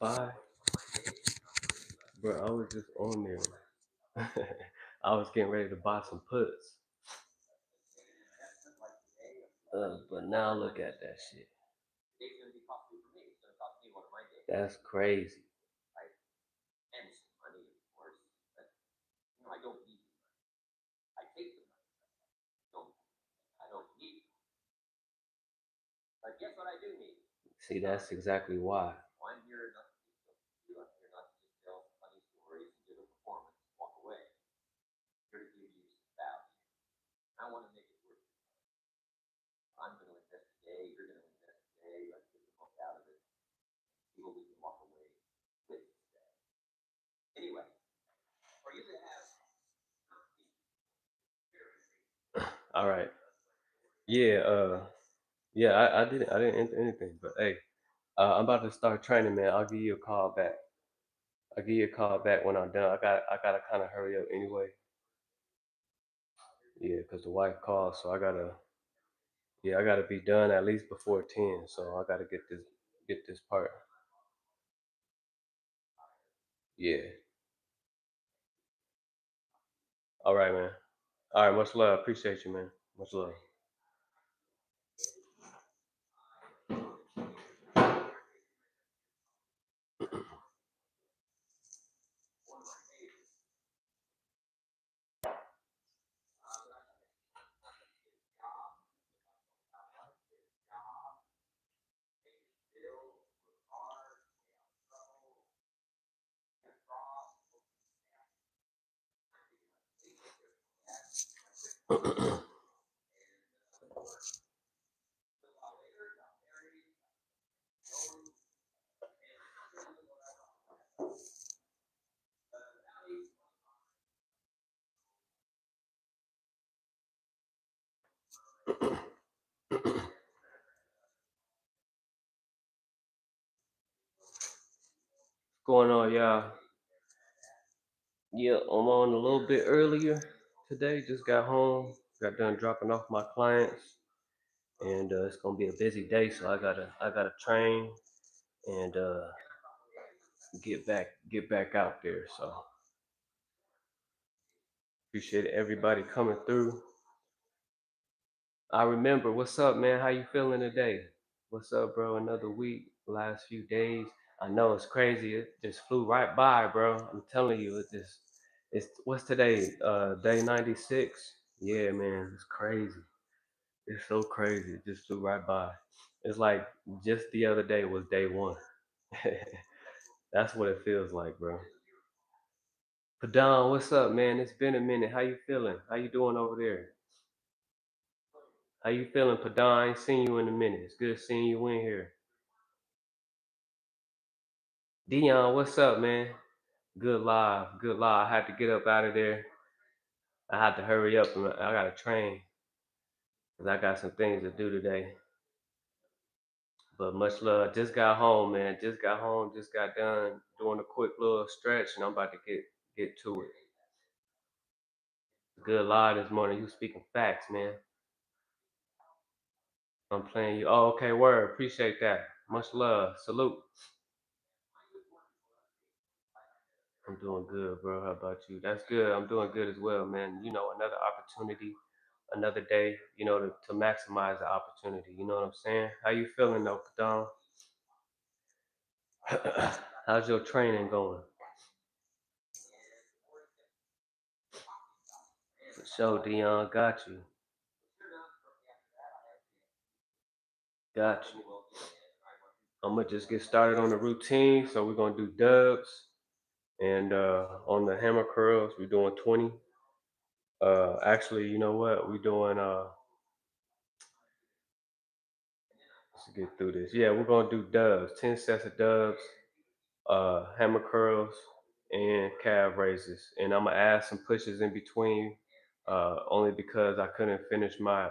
Bye. Bro, I was just on there. I was getting ready to buy some puts. But now look at that shit. That's crazy. See, that's exactly why. All right. Yeah, I didn't enter anything, but hey, I'm about to start training, man. I'll give you a call back. I'll give you a call back when I'm done. I gotta kind of hurry up anyway. Yeah, cause the wife called, so I gotta be done at least before 10. So I gotta get this part. Yeah. All right, man. All right, much love. Appreciate you, man. Much love. Going on, y'all? Yeah, I'm on a little bit earlier today. Just got home. Got done dropping off my clients, and it's gonna be a busy day. So I gotta train and get back out there. So appreciate everybody coming through. I remember. What's up, man? How you feeling today? What's up, bro? Another week, last few days. I know it's crazy. It just flew right by, bro. I'm telling you, it's what's today? Day 96. Yeah, man, it's crazy. It's so crazy. It just flew right by. It's like just the other day was day one. That's what it feels like, bro. Padon, what's up, man? It's been a minute. How you feeling? How you doing over there? How you feeling, Padon? I ain't seen you in a minute. It's good seeing you in here. Dion, what's up, man? Good live, good live. I had to get up out of there. I had to hurry up, and I gotta train because I got some things to do today. But much love. Just got home, man. Just got home. Just got done doing a quick little stretch, and I'm about to get to it. Good live this morning. You speaking facts, man. I'm playing you. Oh, okay, word. Appreciate that. Much love. Salute. I'm doing good, bro. How about you? That's good. I'm doing good as well, man. You know, another opportunity, another day, you know, to maximize the opportunity. You know what I'm saying? How you feeling though, Don? How's your training going? For sure, Dion. Got you. Got you. I'm gonna just get started on the routine. So we're gonna do dubs and on the hammer curls, we're doing 20. Actually, you know what? We're doing let's get through this. Yeah, we're gonna do dubs, 10 sets of dubs, hammer curls, and calf raises. And I'm gonna add some pushes in between, only because I couldn't finish my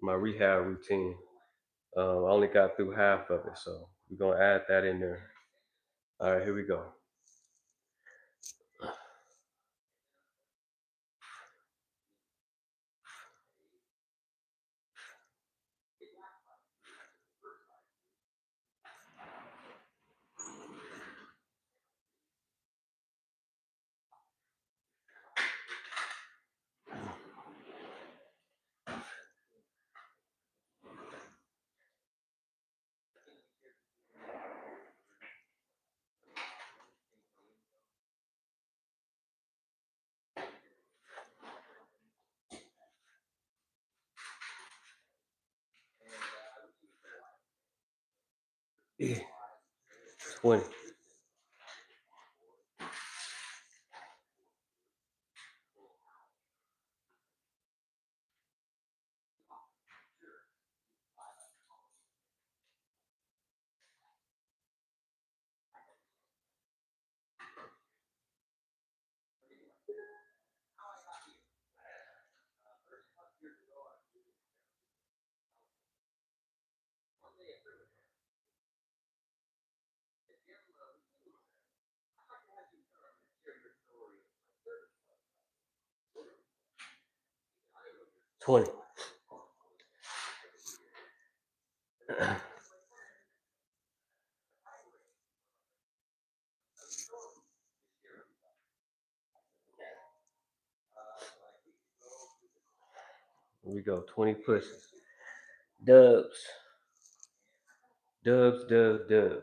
rehab routine. I only got through half of it, so we're gonna add that in there. All right, here we go. Yeah. 20. Here we go. 20 pushes. Dubs. Dubs, dubs, dubs.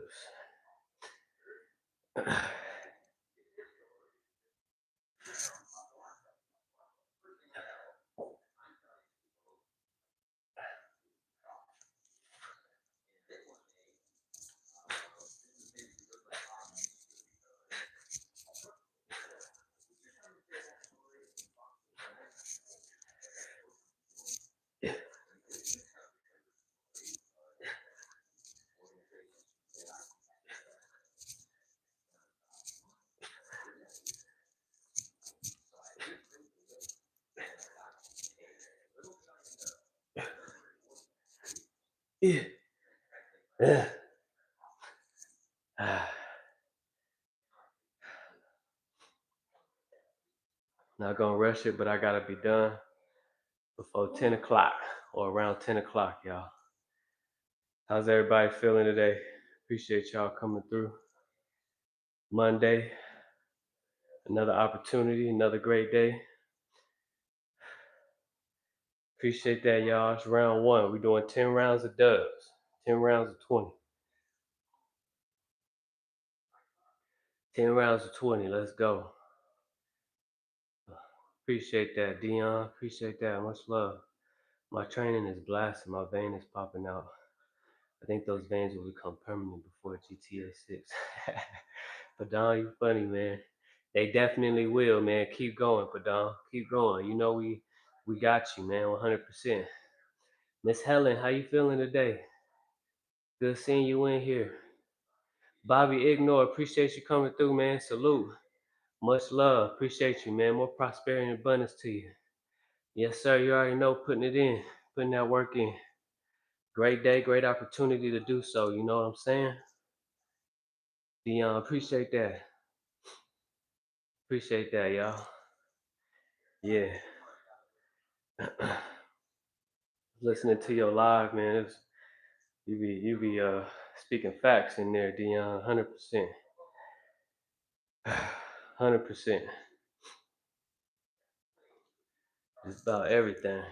Yeah. Yeah. Not gonna rush it, but I gotta be done before 10 o'clock or around 10 o'clock, y'all. How's everybody feeling today? Appreciate y'all coming through. Monday, another opportunity, another great day. Appreciate that, y'all. It's round one. We're doing 10 rounds of dubs, 10 rounds of 20. 10 rounds of 20. Let's go. Appreciate that, Dion. Appreciate that. Much love. My training is blasting. My vein is popping out. I think those veins will become permanent before GTA 6. Padon, you funny, man. They definitely will, man. Keep going, Padon. Keep going. You know we got you, man. 100%. Miss Helen, how you feeling today? Good seeing you in here. Bobby Ignore, appreciate you coming through, man. Salute. Much love. Appreciate you, man. More prosperity and abundance to you. Yes, sir. You already know, putting it in, putting that work in. Great day, great opportunity to do so. You know what I'm saying? Dion, appreciate that. Appreciate that, y'all. Yeah. Listening to your live, man. You be speaking facts in there, Dion. 100%. 100%. It's about everything.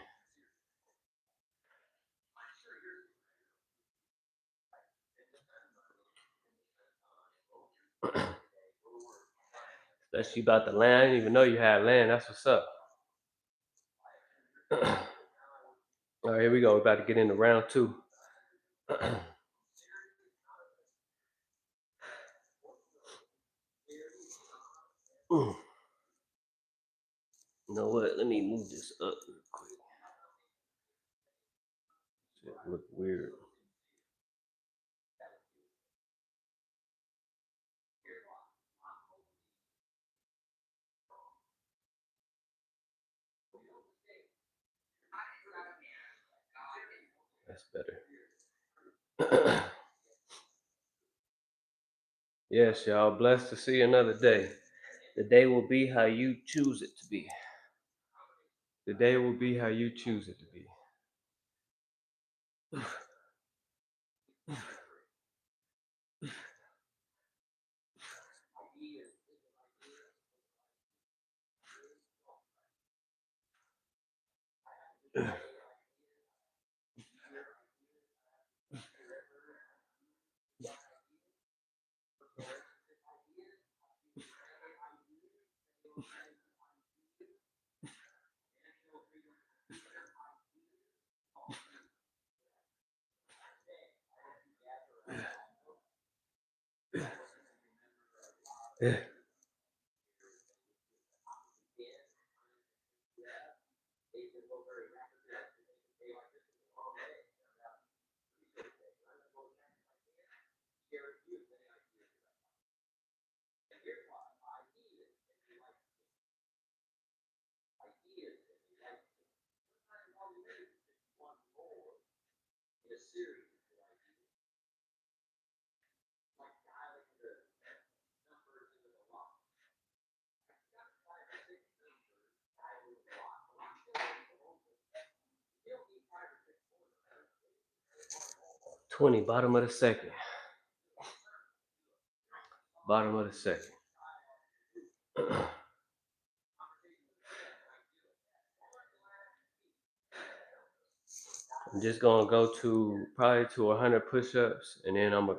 Especially about the land. I didn't even know you had land. That's what's up. All right, here we go. We're about to get into round two. You know what? Let me move this up real quick. Shit look weird. That's better. Yes, y'all. Blessed to see another day. The day will be how you choose it to be. The day will be how you choose it to be. 20, bottom of the second. Bottom of the second. I'm just gonna go to probably to 100 push-ups, and then I'm a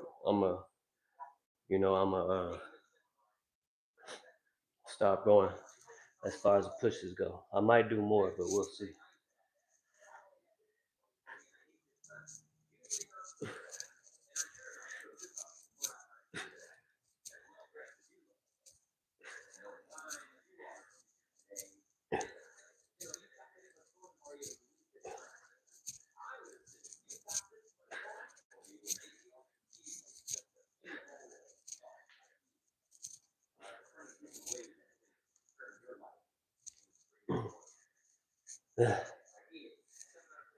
stop going as far as the pushes go. I might do more, but we'll see.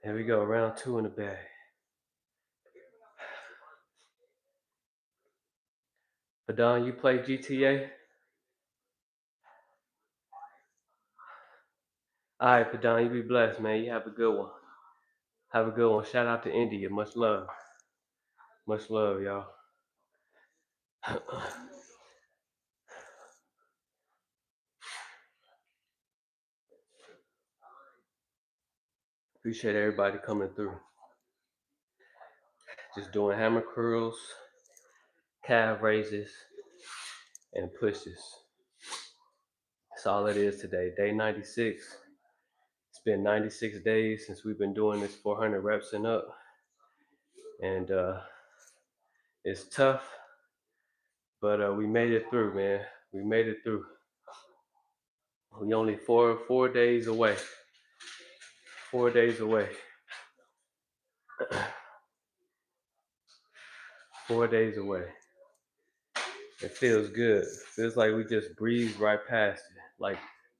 Here we go, round 2 in the bag. Padon, you play GTA? All right, Padon, you be blessed, man. You have a good one. Have a good one. Shout out to India. Much love. Much love, y'all. Appreciate everybody coming through. Just doing hammer curls, calf raises, and pushes. That's all it is today. Day 96. It's been 96 days since we've been doing this 400 reps and up. And it's tough, but we made it through, man. We made it through. We only four days away. 4 days away. 4 days away. It feels good. It feels like we just breezed right past it. Like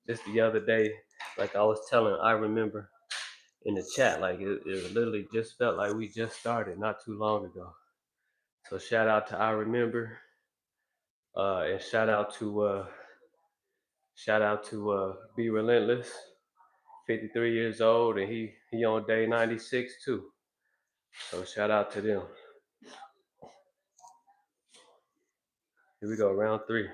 just the other day, like I was telling, I remember in the chat, like it literally just felt like we just started not too long ago. So shout out to I Remember, and shout out to Be Relentless, 53 years old, and he on day 96 too. So shout out to them. Here we go, round 3.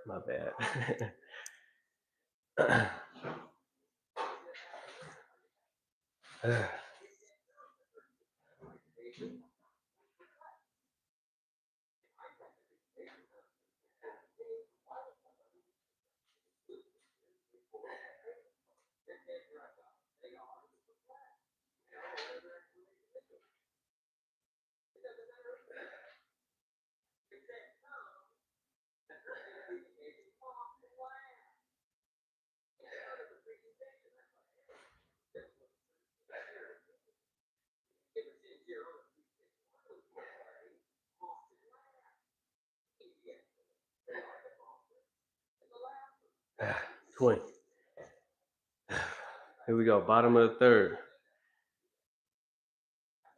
My bad. Twin. Here we go, bottom of the third.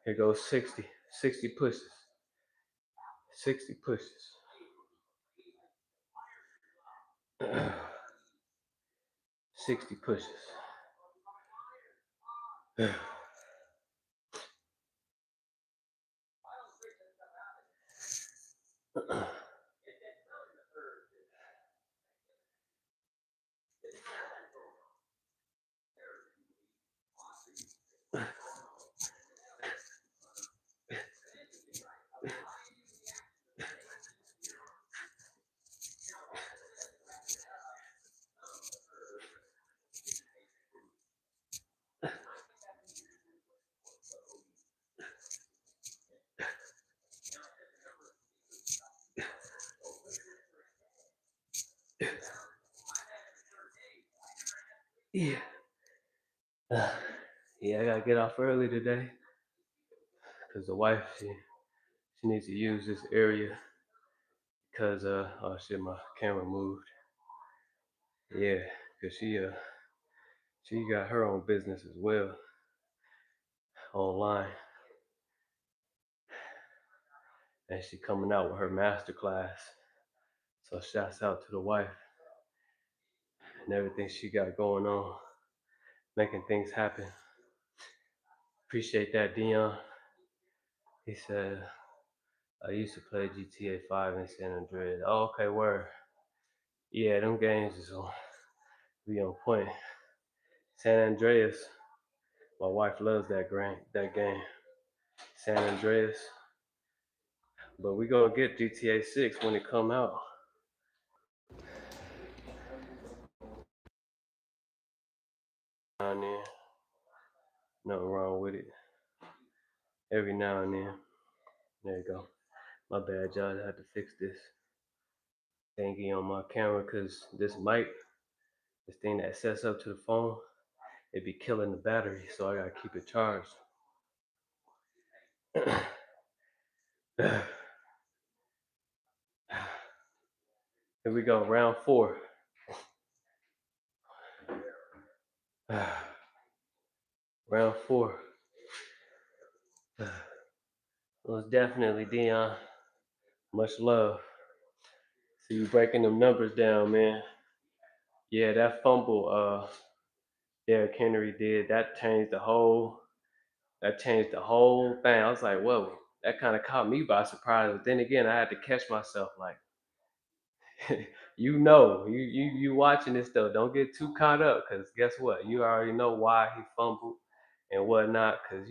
Here goes 60 pushes. 60 pushes. 60 pushes. Yeah. Yeah, I gotta get off early today because the wife she needs to use this area because oh shit, my camera moved. Yeah, because she got her own business as well online, and she coming out with her master class. So shouts out to the wife and everything she got going on, making things happen. Appreciate that, Dion. He said I used to play GTA 5 in San Andreas. Oh, okay, word. Yeah, them games is on be on point. San Andreas. My wife loves that game. San Andreas. But we gonna get GTA 6 when it come out. Now and then. Nothing wrong with it. Every now and then. There you go. My bad, y'all. I had to fix this thingy on my camera because this mic, this thing that sets up to the phone, it be killing the battery, so I gotta keep it charged. Here we go, round 4. Round 4. Most definitely, Dion. Much love. See you breaking them numbers down, man. Yeah, that fumble Derrick Henry did, that changed the whole thing. I was like, whoa, that kind of caught me by surprise. But then again, I had to catch myself like, you watching this though. Don't get too caught up because guess what? You already know why he fumbled and whatnot. Because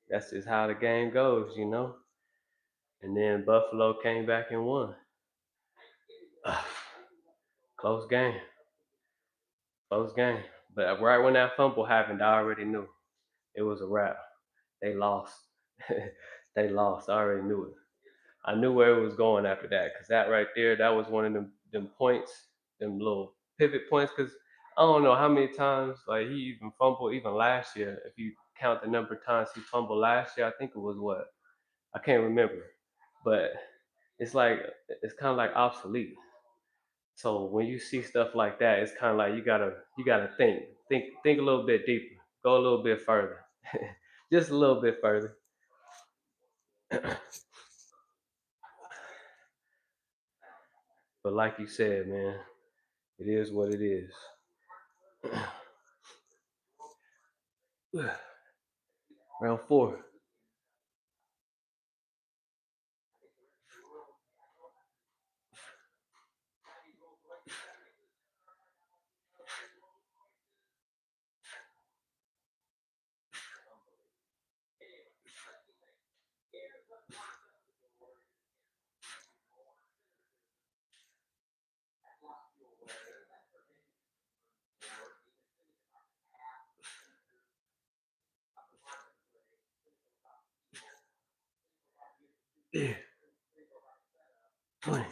that's just how the game goes. And then Buffalo came back and won. Close game, close game. But right when that fumble happened, I already knew it was a wrap. They lost. They lost. I already knew it. I knew where it was going after that because that right there, that was one of them points, them little pivot points. Because I don't know how many times like he even fumbled even last year. If you count the number of times he fumbled last year, I think it was what, I can't remember, but it's like it's kind of like obsolete. So when you see stuff like that, it's kind of like you gotta think a little bit deeper, go a little bit further, just a little bit further. But like you said, man, it is what it is. Round 4. Yeah, 20.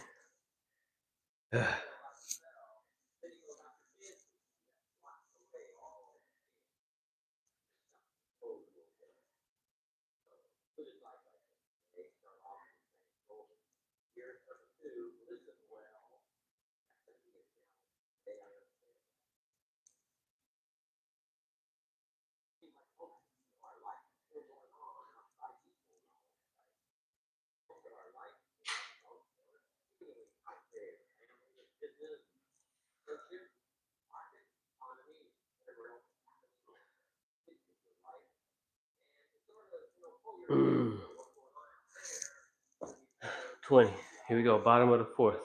20. Here we go. Bottom of the fourth.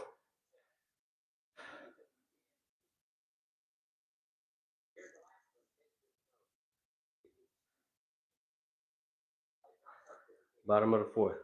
Bottom of the fourth.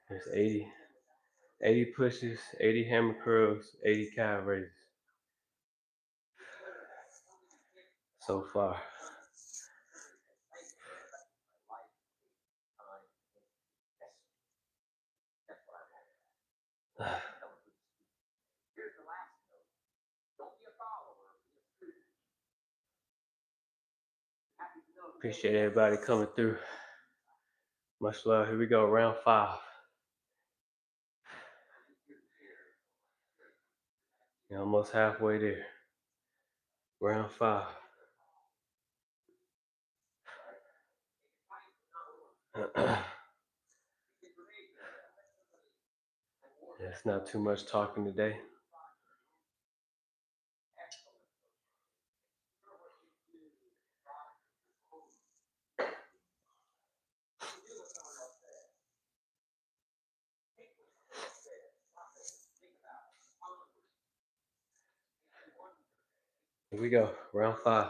There's 80. 80 pushes, 80 hammer curls, 80 calf raises. So far. Appreciate everybody coming through. Much love. Here we go, round 5. You're almost halfway there. Round 5. It's not too much talking today. Here we go, round 5.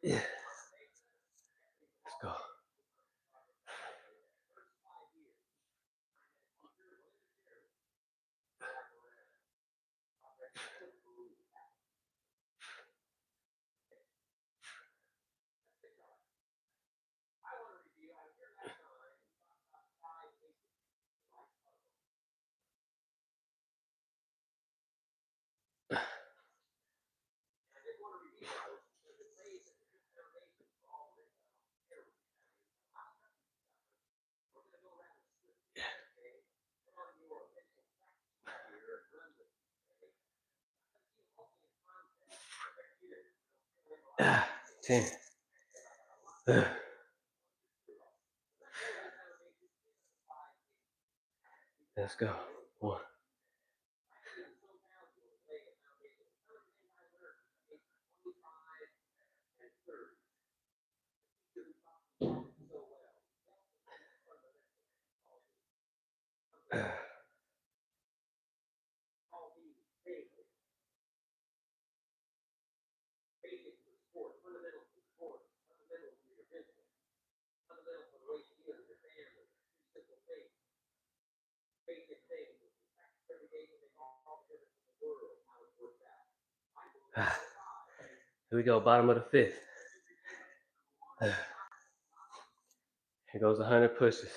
Yeah. Let's go. Ah, 10. Let's go. 1. Here we go, bottom of the 5th. Here goes 100 pushes.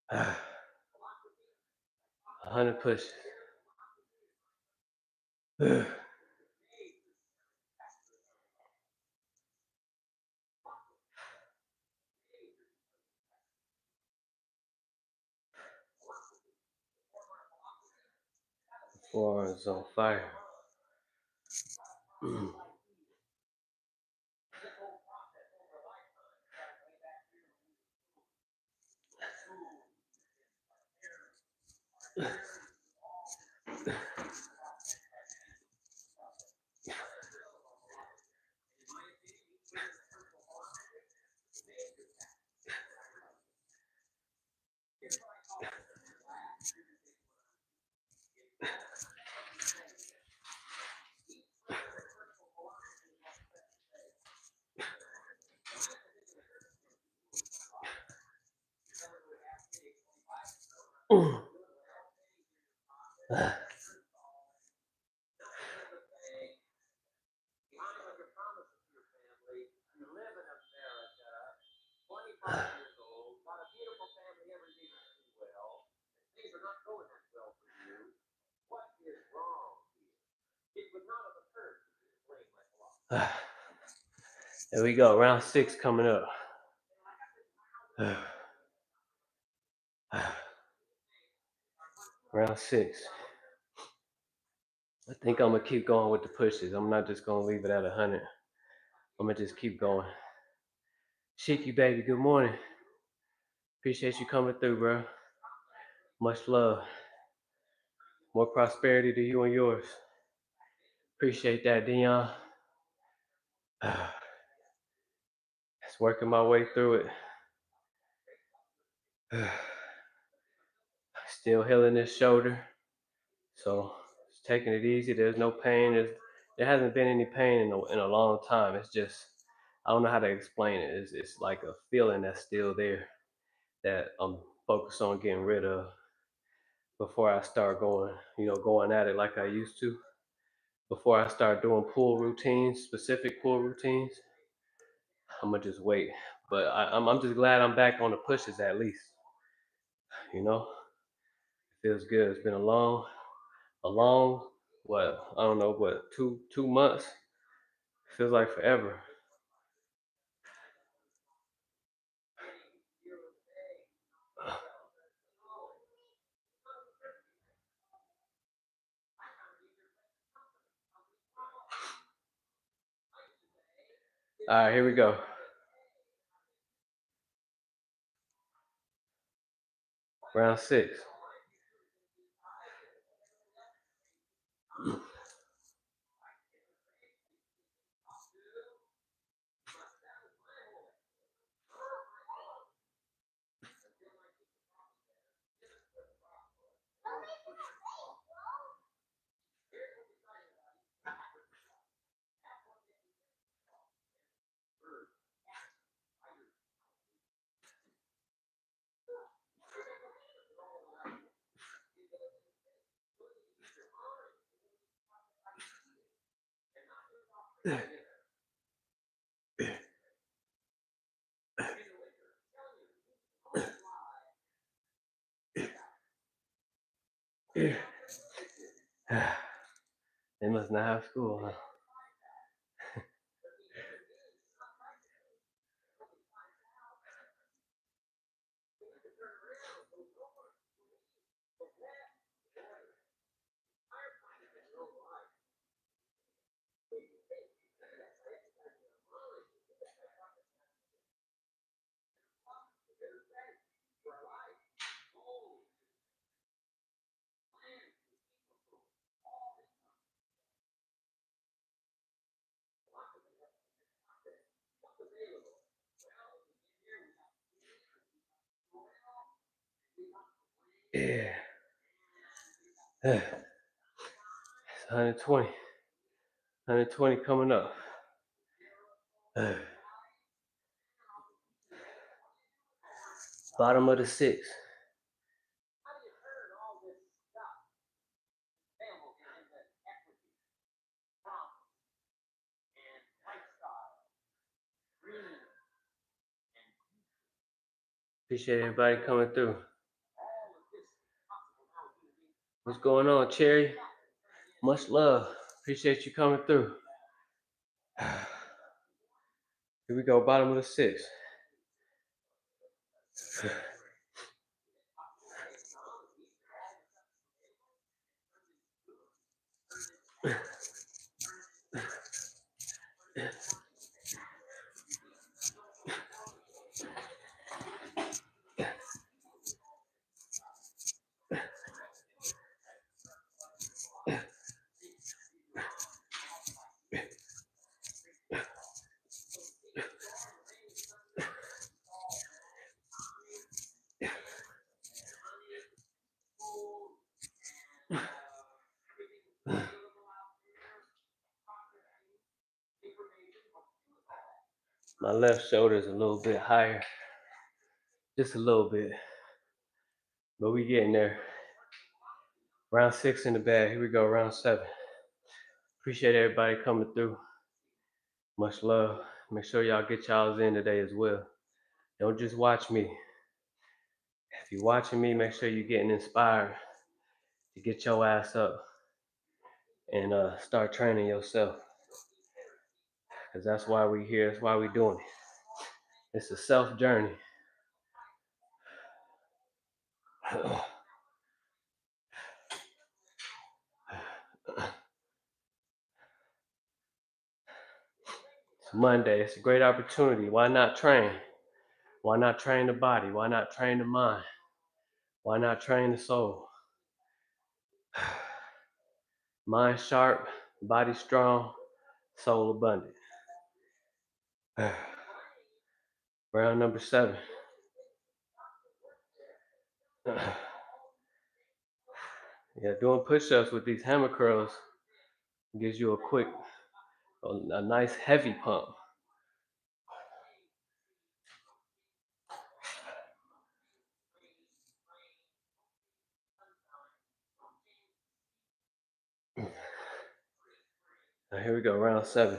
100 pushes. Forearms on fire. There we go. Round 6 coming up. Round 6. I think I'm gonna keep going with the pushes. I'm not just gonna leave it at 100. I'm gonna just keep going. Shiki baby, good morning. Appreciate you coming through, bro. Much love. More prosperity to you and yours. Appreciate that, Dion. Just working my way through it. Still healing this shoulder. So just taking it easy. There's no pain. There hasn't been any pain in a long time. It's just, I don't know how to explain it. It's like a feeling that's still there that I'm focused on getting rid of before I start going at it like I used to. Before I start doing pull routines, specific pull routines, I'm gonna just wait. But I'm just glad I'm back on the pushes at least. You know, it feels good. It's been a long, what, I don't know, what, 2 months. Feels like forever. All right, here we go. Round 6. They must not have school, huh? Yeah. It's 120. 120 coming up. Bottom of the 6. Appreciate everybody coming through. What's going on, Cherry? Much love. Appreciate you coming through. Here we go, bottom of the 6. My left shoulder is a little bit higher, just a little bit, but we getting there. Round 6 in the bag. Here we go, round 7. Appreciate everybody coming through. Much love. Make sure y'all get y'all's in today as well. Don't just watch me. If you're watching me, make sure you're getting inspired to get your ass up and start training yourself. Because that's why we here. That's why we doing it. It's a self journey. It's Monday. It's a great opportunity. Why not train? Why not train the body? Why not train the mind? Why not train the soul? Mind sharp, body strong, soul abundant. Round number 7. Yeah, doing push-ups with these hammer curls gives you a nice heavy pump. Now here we go, round 7.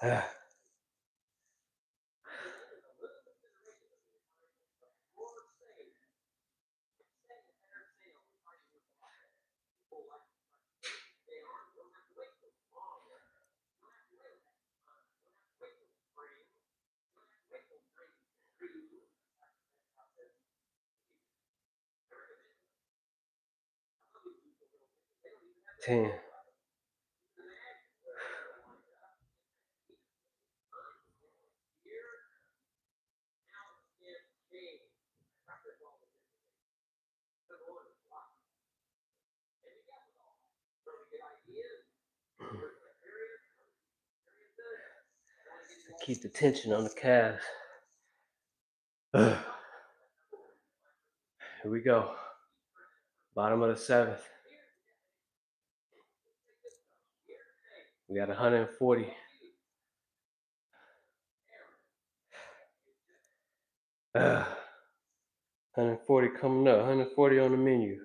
Ah. 10. Keep the tension on the calves. Here we go. Bottom of the 7th. We got 140. 140 coming up. 140 on the menu.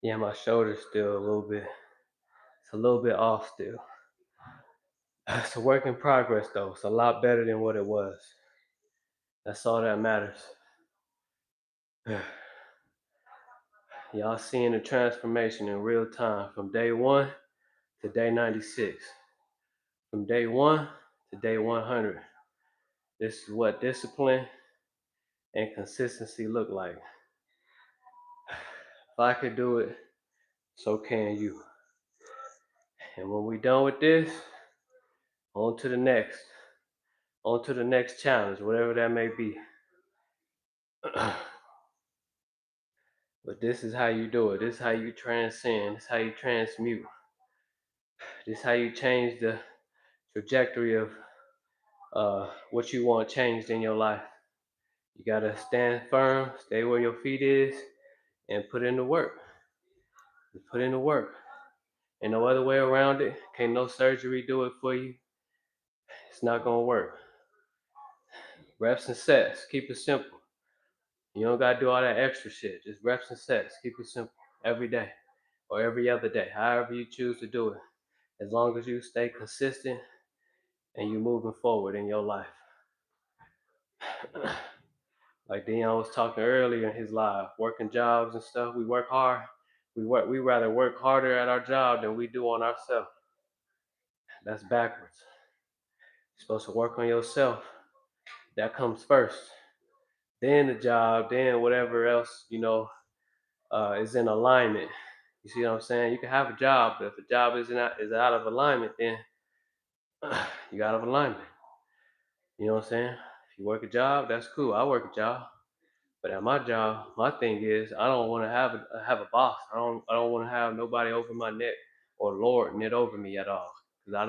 Yeah, my shoulder's still it's a little bit off still. It's a work in progress though. It's a lot better than what it was. That's all that matters. Y'all seeing the transformation in real time from day 1 to day 96. From day 1 to day 100. This is what discipline and consistency look like. If I could do it, so can you. And when we done with this, on to the next. On to the next challenge, whatever that may be. But this is how you do it. This is how you transcend. This is how you transmute. This is how you change the trajectory of what you want changed in your life. You gotta stand firm, stay where your feet is, and put in the work. Put in the work. Ain't no other way around it. Can't no surgery do it for you. It's not gonna work. Reps and sets. Keep it simple. You don't gotta do all that extra shit. Just reps and sets. Keep it simple. Every day or every other day. However you choose to do it. As long as you stay consistent and you moving forward in your life. Like Dion was talking earlier in his live, working jobs and stuff. We work hard. We rather work harder at our job than we do on ourselves. That's backwards. You're supposed to work on yourself. That comes first. Then the job, then whatever else, is in alignment. You see what I'm saying? You can have a job, but if the job is out of alignment, then you out of alignment. You know what I'm saying? If you work a job, that's cool. I work a job. But at my job, my thing is I don't want to have a boss. I don't want to have nobody over my neck or lording it over me at all. Cause I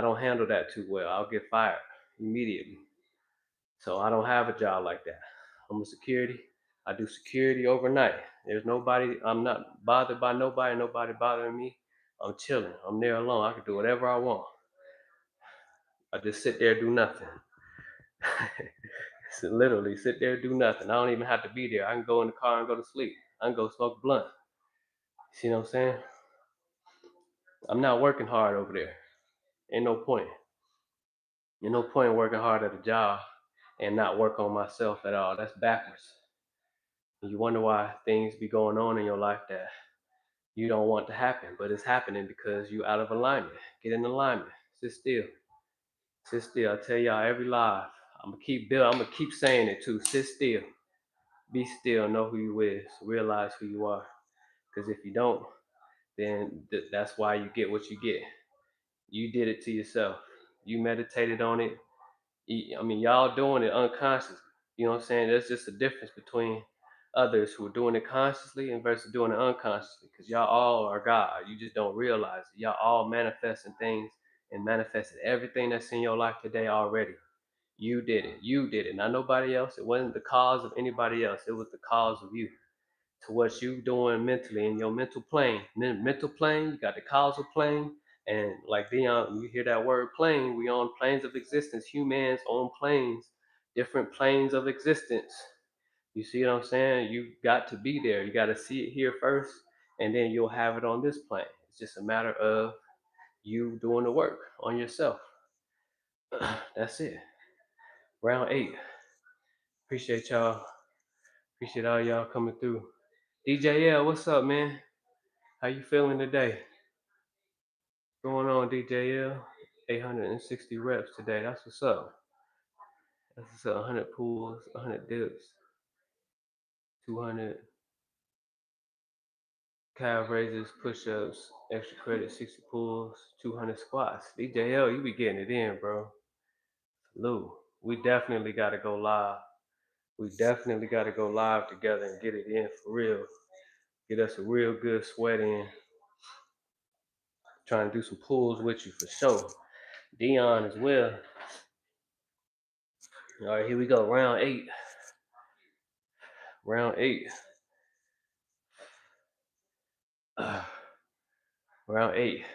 don't handle that too well. I'll get fired immediately. So I don't have a job like that. I'm a security. I do security overnight. There's nobody. I'm not bothered by nobody. Nobody bothering me. I'm chilling. I'm there alone. I can do whatever I want. I just sit there, do nothing. Literally sit there, do nothing. I don't even have to be there. I can go in the car and go to sleep. I can go smoke a blunt. See what I'm saying? I'm not working hard over there. Ain't no point. Ain't no point working hard at a job and not work on myself at all. That's backwards. And you wonder why things be going on in your life that you don't want to happen, but it's happening because you out of alignment. Get in alignment. Sit still. Sit still. I tell y'all every live. I'm gonna keep saying it too. Sit still. Be still. Know who you is. Realize who you are. Because if you don't, then that's why you get what you get. You did it to yourself. You meditated on it. I mean, y'all doing it unconsciously. You know what I'm saying? There's just a difference between others who are doing it consciously and versus doing it unconsciously. Because y'all all are God. You just don't realize it. Y'all all manifesting things and manifested everything that's in your life today already. You did it. You did it. Not nobody else. It wasn't the cause of anybody else. It was the cause of you. To what you doing mentally in your mental plane. Mental plane, you got the causal plane, and like Dion, you hear that word plane, we on planes of existence, humans on planes, different planes of existence. You see what I'm saying? You got to be there. You got to see it here first, and then you'll have it on this plane. It's just a matter of you doing the work on yourself. That's it. Round 8. Appreciate y'all. Appreciate all y'all coming through. DJL, what's up, man? How you feeling today? Going on, DJL? 860 reps today. That's what's up. That's what's up. 100 pulls, 100 dips, 200 calf raises, push-ups, extra credit, 60 pulls, 200 squats. DJL, you be getting it in, bro. Lou, we definitely got to go live. We definitely got to go live together and get it in for real. Get us a real good sweat in. Trying to do some pulls with you for sure. Dion as well. All right, here we go. Round 8. Round 8. Round 8.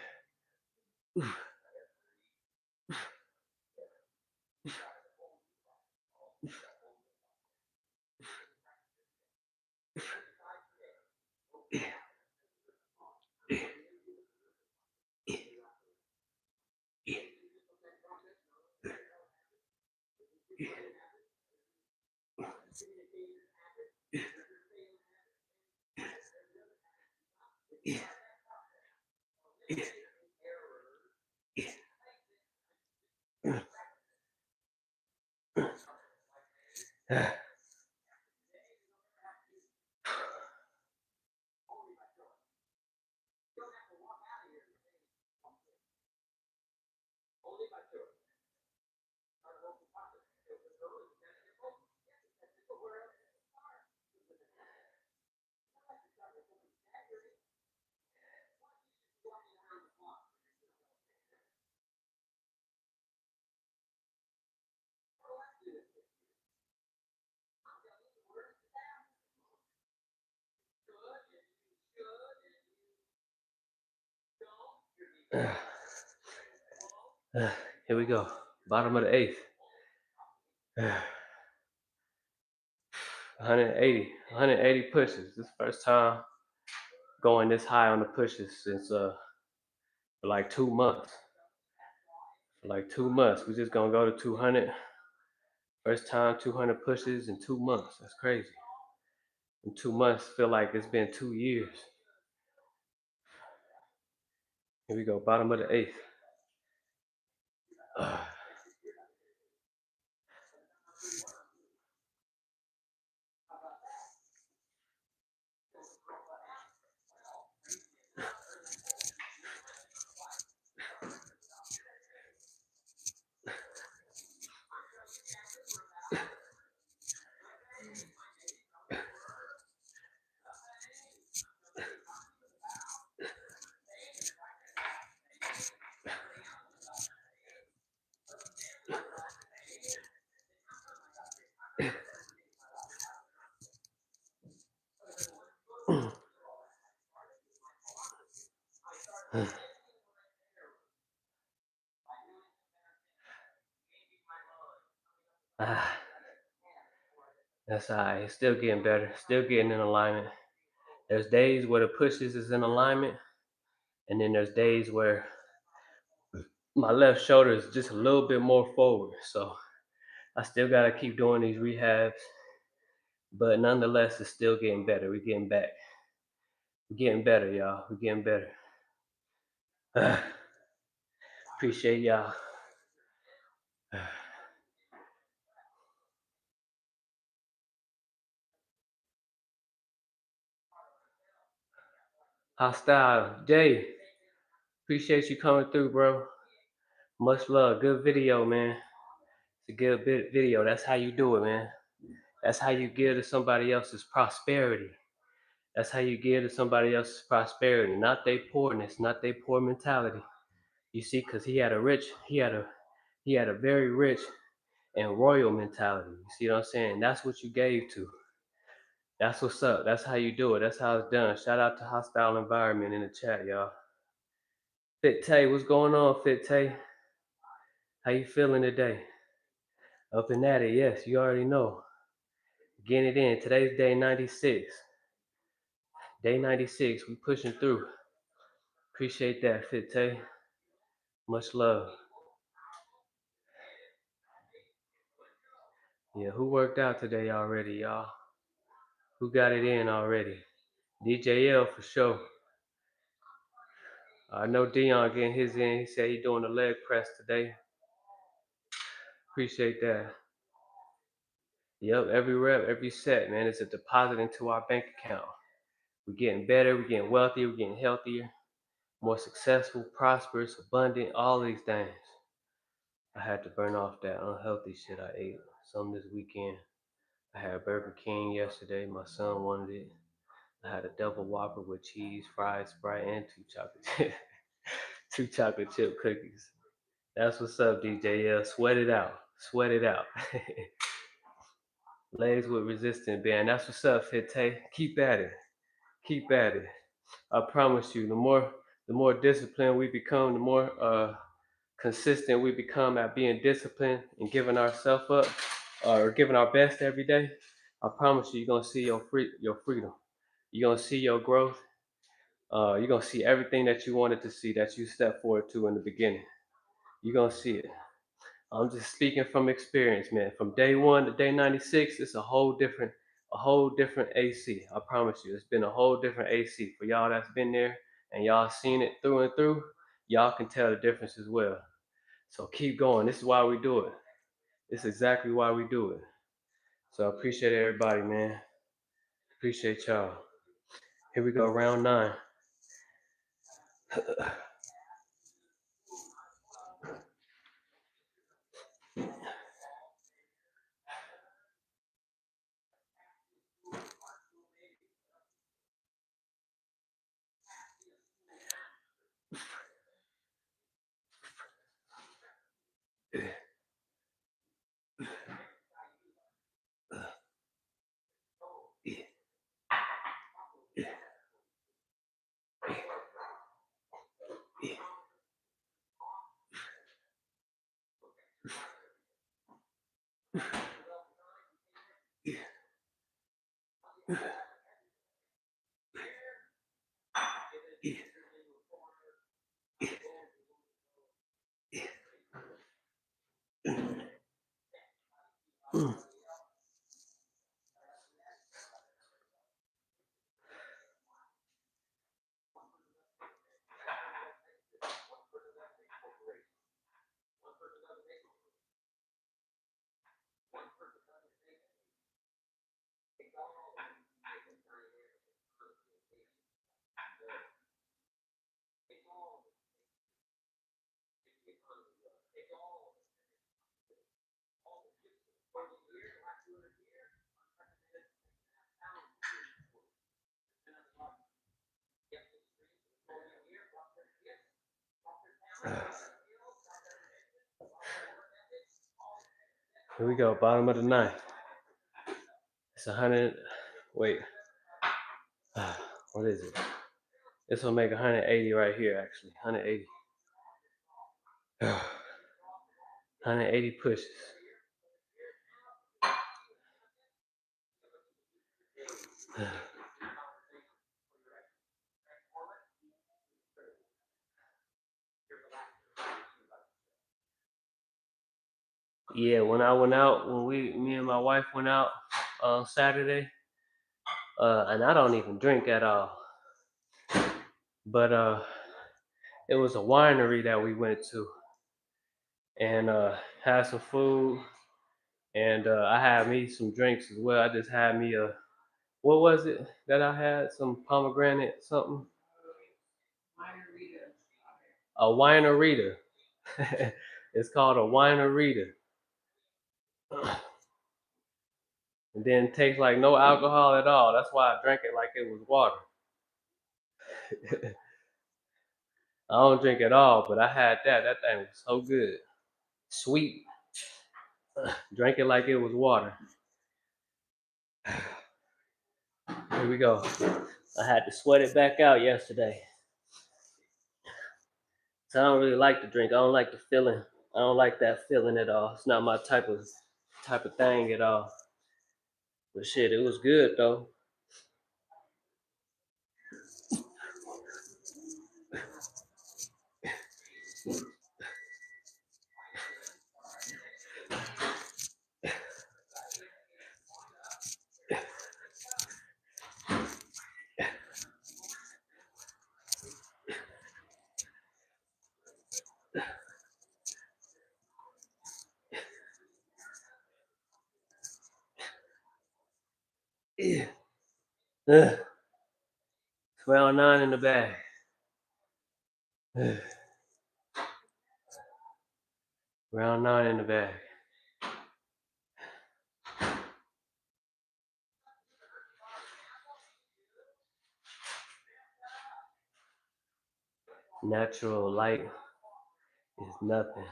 Here we go. Bottom of the eighth. 180 pushes. This is the first time going this high on the pushes since for like 2 months. For like 2 months. We're just gonna go to 200. First time 200 pushes in 2 months. That's crazy. In 2 months, feel like it's been 2 years. Here we go, bottom of the eighth. That's all right. It's still getting better. Still getting in alignment. There's days where the pushes is in alignment, and then there's days where my left shoulder is just a little bit more forward. So I still gotta keep doing these rehabs, but nonetheless, it's still getting better. We're getting back. We're getting better, y'all. We're getting better. Appreciate y'all. Hostile Jay, appreciate you coming through, bro. Much love. Good video, man. It's a good video. That's how you do it, man. That's how you give to somebody else's prosperity. That's how you give to somebody else's prosperity, not their poorness, not their poor mentality. You see, because he had a very rich and royal mentality. You see what I'm saying? That's what you gave to. That's what's up. That's how you do it. That's how it's done. Shout out to Hostile Environment in the chat, y'all. Fit Tay, what's going on, Fit Tay? How you feeling today? Up and at it, yes, you already know. Getting it in. Today's day 96. Day 96, we pushing through. Appreciate that, Fit Tay. Much love. Yeah, who worked out today already, y'all? Who got it in already? DJL for sure. I know Dion getting his in. He said he doing the leg press today. Appreciate that. Yep, every rep, every set, man, it's a deposit into our bank account. We're getting better, we're getting wealthier, we're getting healthier, more successful, prosperous, abundant, all these things. I had to burn off that unhealthy shit I ate some this weekend. I had Burger King yesterday. My son wanted it. I had a double Whopper with cheese, fries, Sprite, and two chocolate chip cookies. That's what's up, DJL. Sweat it out. Sweat it out. Legs with resistance band. That's what's up, Fite. Keep at it. Keep at it. I promise you, the more disciplined we become, the more consistent we become at being disciplined and giving ourselves up or giving our best every day. I promise you, you're gonna see your freedom. You're gonna see your growth. You're gonna see everything that you wanted to see that you stepped forward to in the beginning. You're gonna see it. I'm just speaking from experience, man. From day one to day 96, it's a whole different AC. I promise you, it's been a whole different AC. For y'all that's been there and y'all seen it through and through, y'all can tell the difference as well. So keep going. This is why we do it. It's exactly why we do it. So I appreciate everybody, man. Appreciate y'all. Here we go, round 9. Here we go, bottom of the ninth. It's 100. Wait, what is it? This will make 180 right here, actually. 180. 180 pushes. Yeah, when I went out, me and my wife went out on Saturday, and I don't even drink at all. But it was a winery that we went to, and had some food, and I had me some drinks as well. I just had me what was it that I had? Some pomegranate something. A winerita. It's called a winerita. And then it tastes like no alcohol at all. That's why I drank it like it was water. I don't drink at all, but I had that. That thing was so good. Sweet. Drank it like it was water. Here we go. I had to sweat it back out yesterday. So I don't really like to drink. I don't like the feeling. I don't like that feeling at all. It's not my type of thing at all. But shit, it was good though. Yeah. Round 9 in the bag. Round 9 in the bag. Natural light is nothing.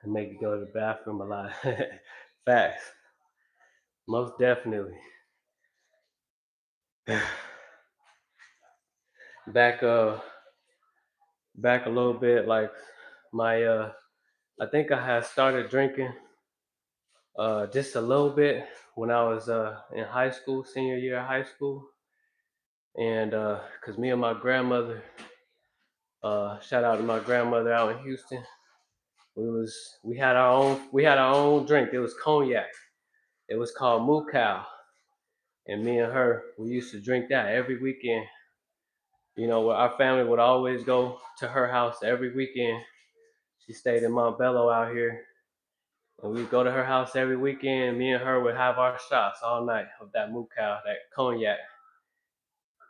It make you go to the bathroom a lot. Facts. Most definitely. Back back a little bit, like my I think I had started drinking just a little bit when I was in high school, senior year of high school. And cause me and my grandmother, shout out to my grandmother out in Houston. We had our own drink. It was cognac. It was called Mukau. And me and her, we used to drink that every weekend. You know, our family would always go to her house every weekend. She stayed in Montbello out here. And we'd go to her house every weekend. Me and her would have our shots all night of that Mukau, that cognac.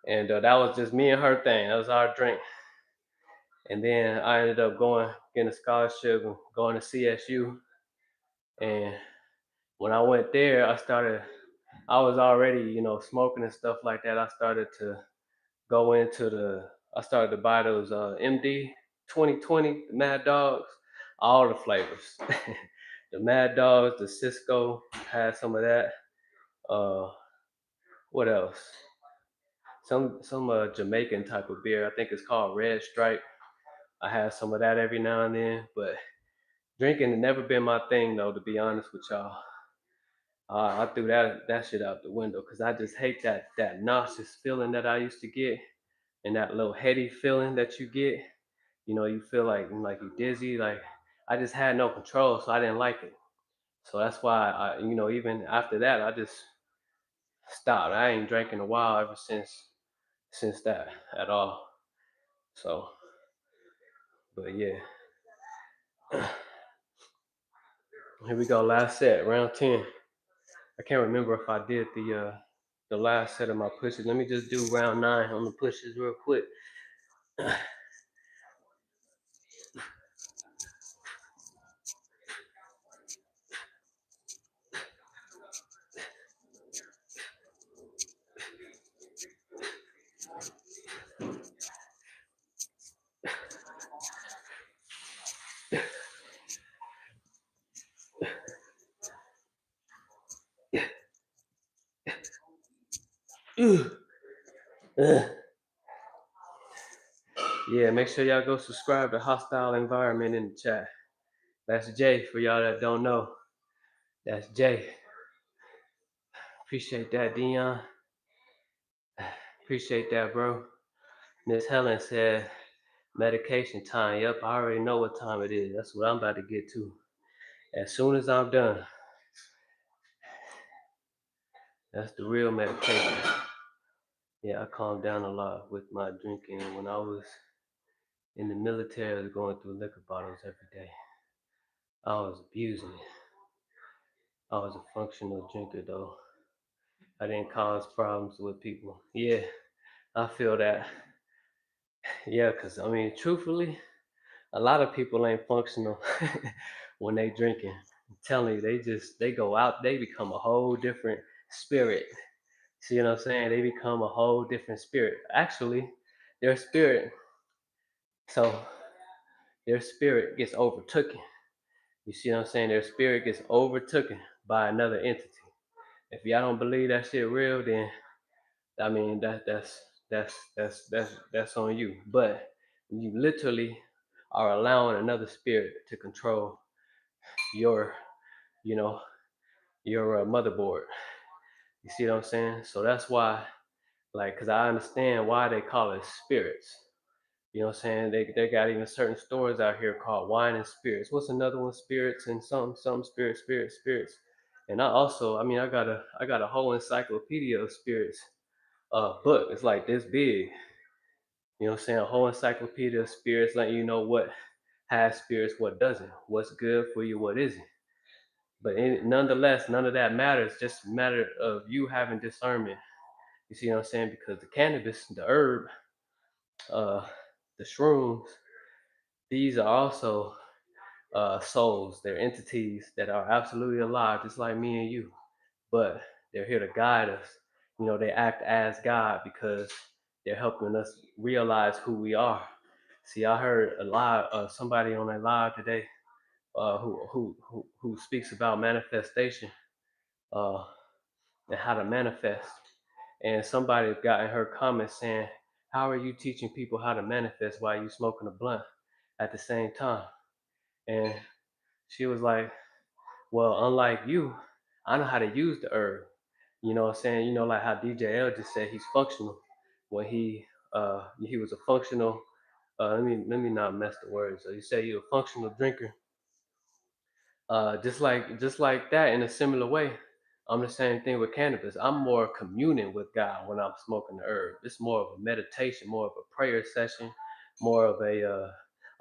And that was just me and her thing. That was our drink. And then I ended up getting a scholarship and going to CSU. And when I went there, I was already, you know, smoking and stuff like that. I started to buy those MD 2020 Mad Dogs, all the flavors. The Mad Dogs, the Cisco, had some of that. Uh, what else? Some Jamaican type of beer. I think it's called Red Stripe. I had some of that every now and then, but drinking had never been my thing though. To be honest with y'all, I threw that shit out the window because I just hate that nauseous feeling that I used to get and that little heady feeling that you get. You know, you feel like you're dizzy. Like I just had no control, so I didn't like it. So that's why you know, even after that, I just stopped. I ain't drank in a while ever since that at all. So, but yeah, here we go. Last set, round 10. I can't remember if I did the last set of my pushes. Let me just do round 9 on the pushes real quick. Yeah, make sure y'all go subscribe to Hostile Environment in the chat. That's Jay for y'all that don't know. That's Jay. Appreciate that, Dion. Appreciate that, bro. Miss Helen said medication time. Yep, I already know what time it is. That's what I'm about to get to. As soon as I'm done. That's the real medication. Yeah, I calmed down a lot with my drinking. When I was in the military, I was going through liquor bottles every day. I was abusing it. I was a functional drinker though. I didn't cause problems with people. Yeah, I feel that. Yeah, because I mean, truthfully, a lot of people ain't functional when they drinking. I'm telling you, they go out, they become a whole different spirit. See what I'm saying? They become a whole different spirit. Actually, their spirit, so their spirit gets overtaken. You see what I'm saying? Their spirit gets overtaken by another entity. If y'all don't believe that shit real, then I mean that's on you. But you literally are allowing another spirit to control your, you know, your motherboard. You see what I'm saying? So that's why, like, cause I understand why they call it spirits. You know what I'm saying? They got even certain stores out here called wine and spirits. What's another one? Spirits and some spirits. And I mean I got a whole encyclopedia of spirits book. It's like this big. You know what I'm saying? A whole encyclopedia of spirits letting you know what has spirits, what doesn't, what's good for you, what isn't. But nonetheless, none of that matters. Just a matter of you having discernment. You see what I'm saying? Because the cannabis, the herb, uh, the shrooms, these are also souls. They're entities that are absolutely alive, just like me and you. But they're here to guide us. You know, they act as God because they're helping us realize who we are. See, I heard a live somebody on a live today who speaks about manifestation uh, and how to manifest. And somebody got in her comments saying, "How are you teaching people how to manifest while you smoking a blunt at the same time?" And she was like, "Well, unlike you, I know how to use the herb. You know what I'm saying? You know, like how DJ L just said he's functional when he was a functional. Let me not mess the words. So he said you're a functional drinker. Just like that in a similar way. I'm the same thing with cannabis. I'm more communing with God when I'm smoking the herb. It's more of a meditation, more of a prayer session, more of a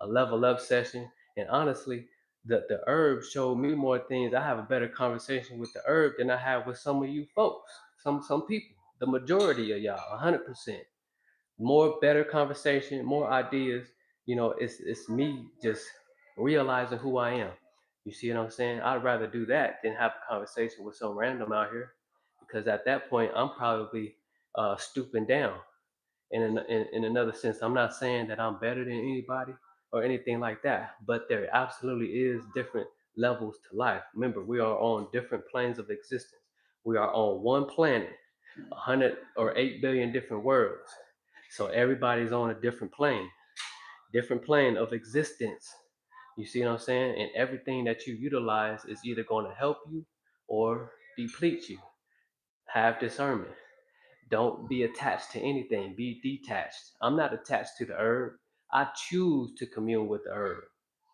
level up session. And honestly, the herb showed me more things. I have a better conversation with the herb than I have with some of you folks. Some people, the majority of y'all, 100%. More better conversation, more ideas. You know, it's me just realizing who I am. You see what I'm saying? I'd rather do that than have a conversation with some random out here, because at that point I'm probably stooping down. And in another sense, I'm not saying that I'm better than anybody or anything like that, but there absolutely is different levels to life. Remember, we are on different planes of existence. We are on one planet, 100 or 8 billion different worlds. So everybody's on a different plane of existence. You see what I'm saying? And everything that you utilize is either going to help you or deplete you. Have discernment. Don't be attached to anything. Be detached. I'm not attached to the herb. I choose to commune with the herb.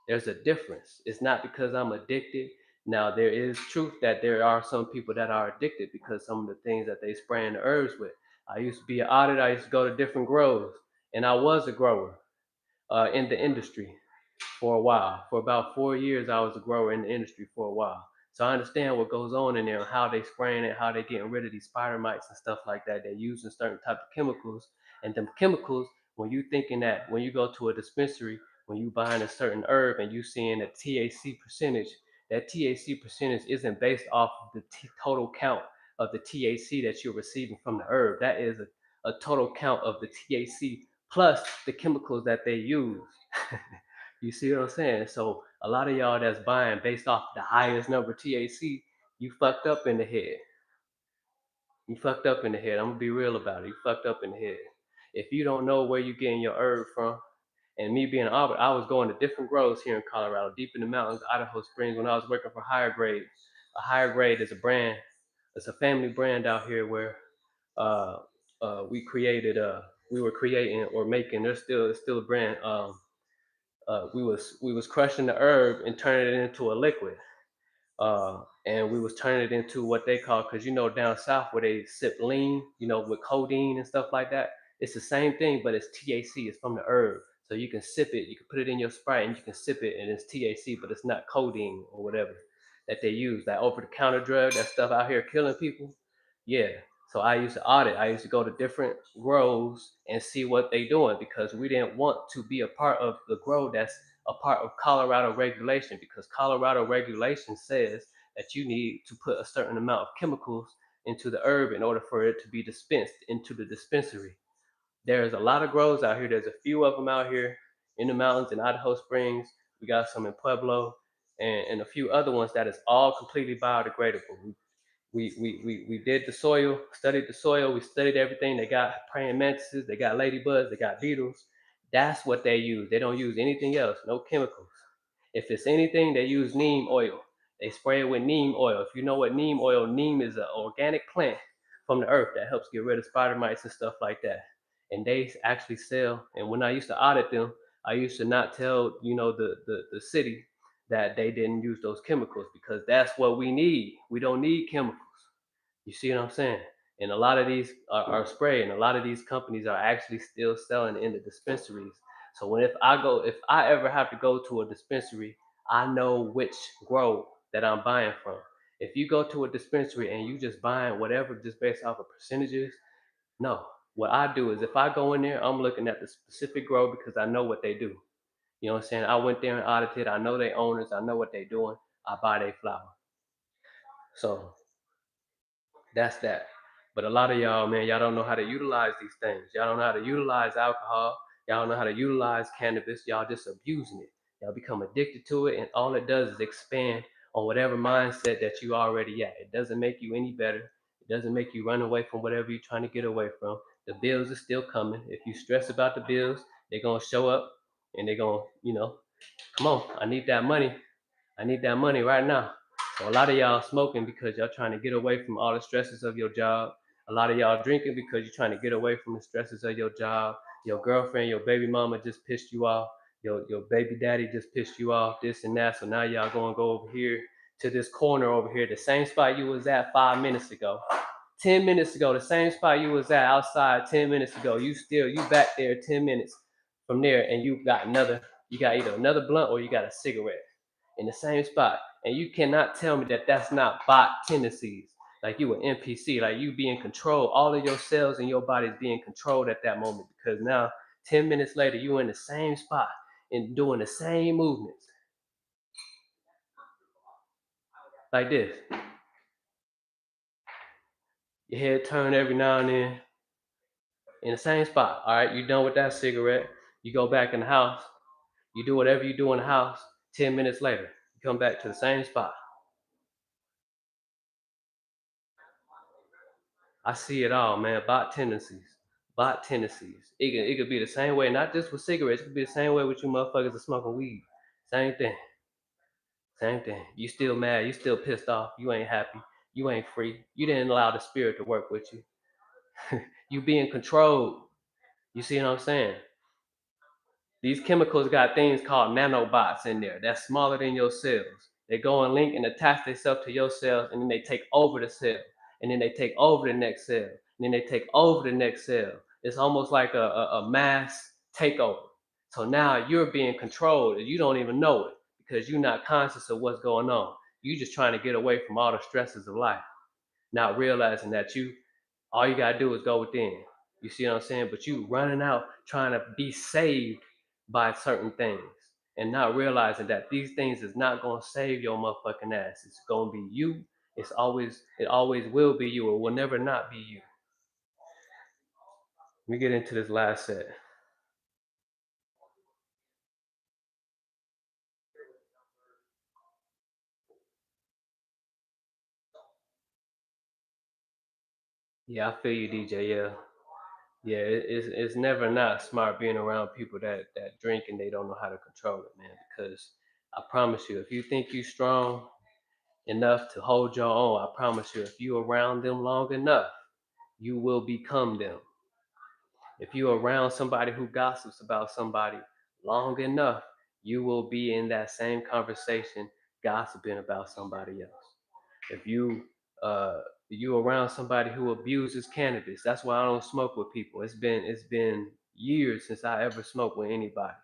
There's a difference. It's not because I'm addicted. Now, there is truth that there are some people that are addicted because some of the things that they spray in the herbs with. I used to be an auditor. I used to go to different grows, and I was a grower in the industry for a while. For about 4 years, I was a grower in the industry for a while. So I understand what goes on in there, and how they spraying it, how they getting rid of these spider mites and stuff like that. They're using certain type of chemicals, and them chemicals, when you thinking that when you go to a dispensary, when you buying a certain herb and you seeing a THC percentage, that THC percentage isn't based off of the total count of the THC that you're receiving from the herb. That is a total count of the THC plus the chemicals that they use. You see what I'm saying? So a lot of y'all that's buying based off the highest number THC, you fucked up in the head. You fucked up in the head. I'm gonna be real about it. You fucked up in the head. If you don't know where you're getting your herb from, And me being an Auburn, I was going to different grows here in Colorado, deep in the mountains, Idaho Springs, when I was working for Higher Grade. A Higher Grade is a brand, it's a family brand out here where uh, we created, we were creating or making. There's still, it's still a brand. We was crushing the herb and turning it into a liquid, and we was turning it into what they call, because down south where they sip lean, with codeine and stuff like that. It's the same thing, but it's THC. It's from the herb, so you can sip it. You can put it in your Sprite and you can sip it, and it's THC, but it's not codeine or whatever that they use. That over-the-counter drug, that stuff out here killing people. Yeah. So I used to audit. I used to go to different grows and see what they doing, because we didn't want to be a part of the grow that's a part of Colorado regulation, because Colorado regulation says that you need to put a certain amount of chemicals into the herb in order for it to be dispensed into the dispensary. There's a lot of grows out here. There's a few of them out here in the mountains in Idaho Springs. We got some in Pueblo, and a few other ones that is all completely biodegradable. We did the soil, studied the soil, we studied everything. They got praying mantises, they got ladybugs, they got beetles. That's what they use. They don't use anything else, no chemicals. If it's anything, they use neem oil. They spray it with neem oil. If you know what neem oil, neem is an organic plant from the earth that helps get rid of spider mites and stuff like that. And they actually sell. And when I used to audit them, I used to not tell, the city that they didn't use those chemicals, because that's what we need. We don't need chemicals. You see what I'm saying? And a lot of these are spray, and a lot of these companies are actually still selling in the dispensaries. So if I ever have to go to a dispensary, I know which grow that I'm buying from. If you go to a dispensary and you just buying whatever just based off of percentages, no. What I do is, if I go in there, I'm looking at the specific grow, because I know what they do. You know what I'm saying? I went there and audited. I know they owners. I know what they doing. I buy their flower. So that's that. But a lot of y'all, man, y'all don't know how to utilize these things. Y'all don't know how to utilize alcohol. Y'all don't know how to utilize cannabis. Y'all just abusing it. Y'all become addicted to it, and all it does is expand on whatever mindset that you already at. It doesn't make you any better. It doesn't make you run away from whatever you're trying to get away from. The bills are still coming. If you stress about the bills, they're gonna show up, and they're gonna, come on, I need that money. I need that money right now. So a lot of y'all smoking because y'all trying to get away from all the stresses of your job. A lot of y'all drinking because you're trying to get away from the stresses of your job. Your girlfriend, your baby mama just pissed you off. Your baby daddy just pissed you off, this and that. So now y'all gonna go over here to this corner over here, the same spot you was at 5 minutes ago. 10 minutes ago, the same spot you was at outside 10 minutes ago. You back there 10 minutes from there, and you got either another blunt or you got a cigarette in the same spot. And you cannot tell me that that's not bot tendencies. Like you an NPC, like you be in control. All of your cells in your body is being controlled at that moment, because now 10 minutes later, you in the same spot and doing the same movements like this. Your head turn every now and then in the same spot. All right, you done with that cigarette. You go back in the house. You do whatever you do in the house. 10 minutes later, you come back to the same spot. I see it all, man. Bot tendencies. Bot tendencies. It could be the same way, not just with cigarettes. It could be the same way with you motherfuckers that smoking weed. Same thing. Same thing. You still mad. You still pissed off. You ain't happy. You ain't free. You didn't allow the spirit to work with you. You being controlled. You see what I'm saying? These chemicals got things called nanobots in there that's smaller than your cells. They go and link and attach themselves to your cells, and then they take over the cell, and then they take over the next cell, and then they take over the next cell. It's almost like a mass takeover. So now you're being controlled, and you don't even know it, because you're not conscious of what's going on. You're just trying to get away from all the stresses of life, not realizing that all you gotta do is go within. You see what I'm saying? But you running out trying to be saved by certain things, and not realizing that these things is not gonna save your motherfucking ass. It's gonna be you. It always will be you. It will never not be you. Let me get into this last set. Yeah, I feel you, DJ. Yeah. Yeah, it's never not smart being around people that drink and they don't know how to control it, man. Because I promise you, if you think you strong enough to hold your own, I promise you, if you around them long enough, you will become them. If you're around somebody who gossips about somebody long enough, you will be in that same conversation gossiping about somebody else. If uh you around somebody who abuses cannabis, that's why I don't smoke with people. It's been years since I ever smoked with anybody.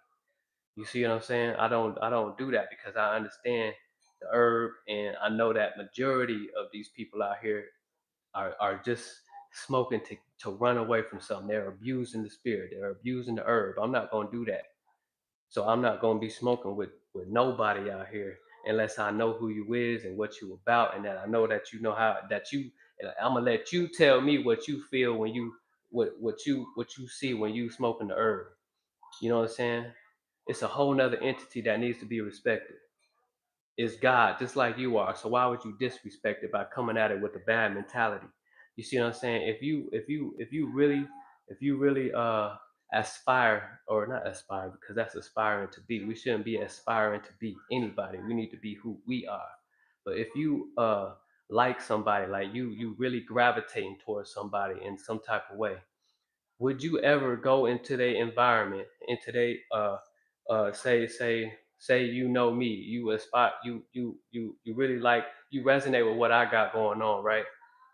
You see what I'm saying? I don't do that because I understand the herb, and I know that majority of these people out here are just smoking to run away from something. They're abusing the spirit. They're abusing the herb. I'm not gonna do that. So I'm not gonna be smoking with nobody out here unless I know who you is and what you about, and that I know that you know how that you. And I'm gonna let you tell me what you feel when you what you see when you smoking the herb. You know what I'm saying? It's a whole nother entity that needs to be respected. Is God, just like you are. So why would you disrespect it by coming at it with a bad mentality? You see what I'm saying? If you really aspire, or not aspire, because that's aspiring to be. We shouldn't be aspiring to be anybody. We need to be who we are. But if you like somebody, like you really gravitating towards somebody in some type of way, would you ever go into their environment, into their say you know me, you aspire, you really like, you resonate with what I got going on, right?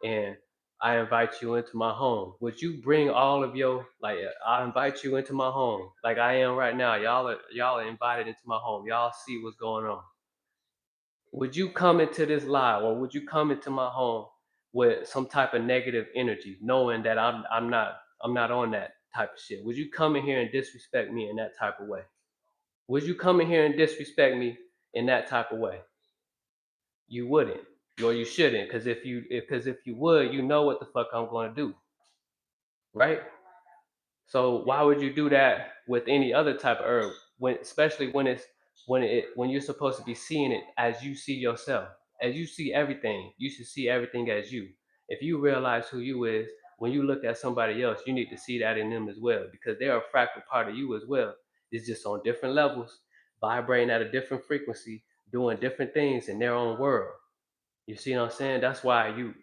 And I invite you into my home. Would you bring all of your, like, I invite you into my home like I am right now. Y'all are invited into my home. Y'all see what's going on. Would you come into this live, or would you come into my home with some type of negative energy, knowing that I'm not on that type of shit? Would you come in here and disrespect me in that type of way? Would you come in here and disrespect me in that type of way? You wouldn't, or you shouldn't, because if you would, you know what the fuck I'm gonna do, right? So why would you do that with any other type of herb? When, especially when you're supposed to be seeing it as you see yourself, as you see everything, you should see everything as you. If you realize who you is, when you look at somebody else, you need to see that in them as well, because they're a fractal part of you as well. It's just on different levels, vibrating at a different frequency, doing different things in their own world. You see what I'm saying? That's why you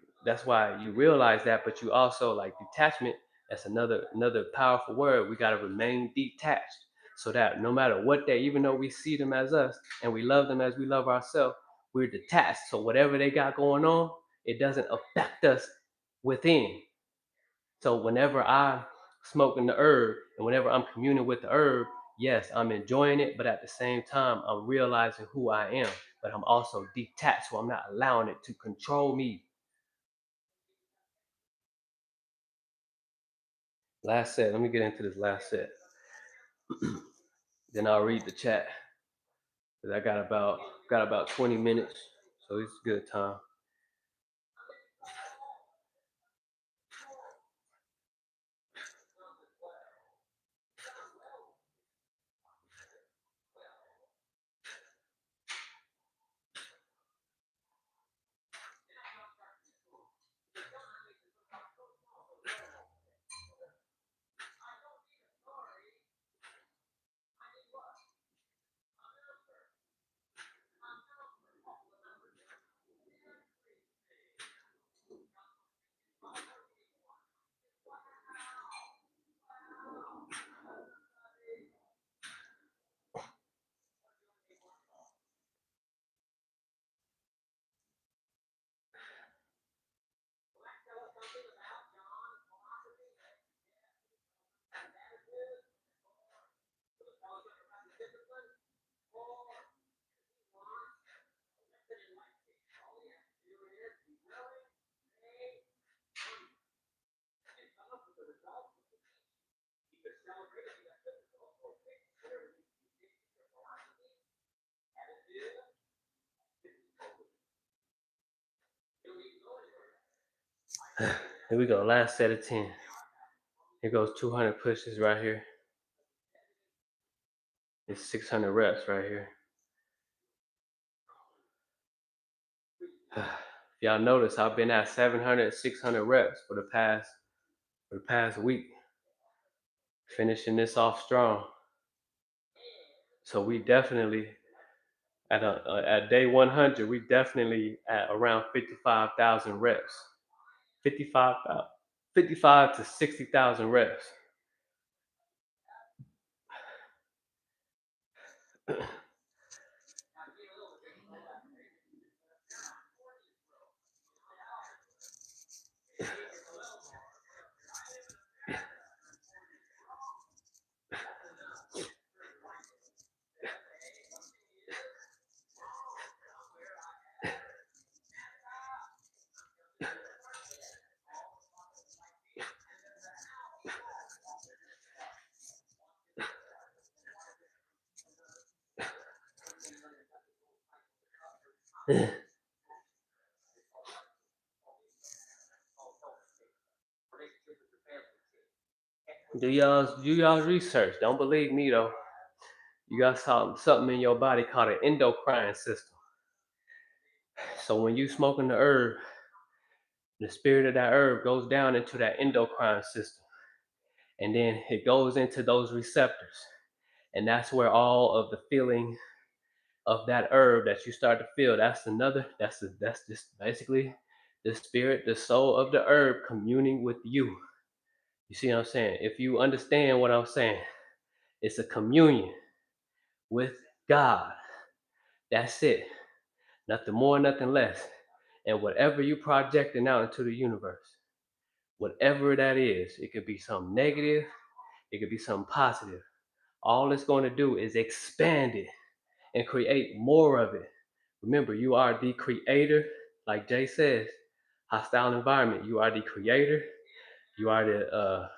realize that, but you also, like, detachment. That's another powerful word. We gotta remain detached, so that no matter what they, even though we see them as us and we love them as we love ourselves, we're detached. So whatever they got going on, it doesn't affect us within. So whenever I'm smoking the herb and whenever I'm communing with the herb, yes, I'm enjoying it, but at the same time, I'm realizing who I am. But I'm also detached, so I'm not allowing it to control me. Last set. Let me get into this last set. Then I'll read the chat, because I got about 20 minutes, so it's a good time. Here we go. Last set of 10. Here goes 200 pushes right here. It's 600 reps right here. If y'all notice, I've been at 700, 600 reps for the past week. finishing this off strong. So we definitely at day 100, we definitely at around 55,000 reps. 55, 55 to 60,000 reps. Do y'all's research. Don't believe me though. You got something in your body called an endocrine system. So when you smoking the herb, the spirit of that herb goes down into that endocrine system, and then it goes into those receptors, and that's where all of the feeling of that herb that you start to feel. That's just basically the spirit, the soul of the herb communing with you. You see what I'm saying? If you understand what I'm saying, it's a communion with God. That's it. Nothing more, nothing less. And whatever you projecting out into the universe, whatever that is, it could be something negative, it could be something positive. All it's going to do is expand it and create more of it. Remember, you are the creator, like Jay says, hostile environment. You are the creator. You are the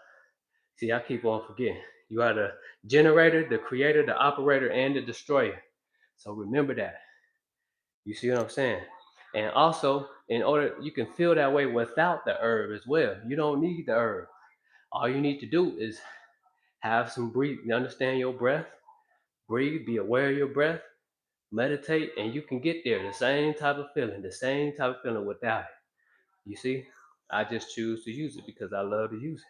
see, I keep on forgetting. You are the generator, the creator, the operator, and the destroyer. So remember that. You see what I'm saying? And also, in order you can feel that way without the herb as well. You don't need the herb. All you need to do is have some breathe. Understand your breath. Breathe. Be aware of your breath. Meditate, and you can get there. The same type of feeling. The same type of feeling without it. You see? I just choose to use it because I love to use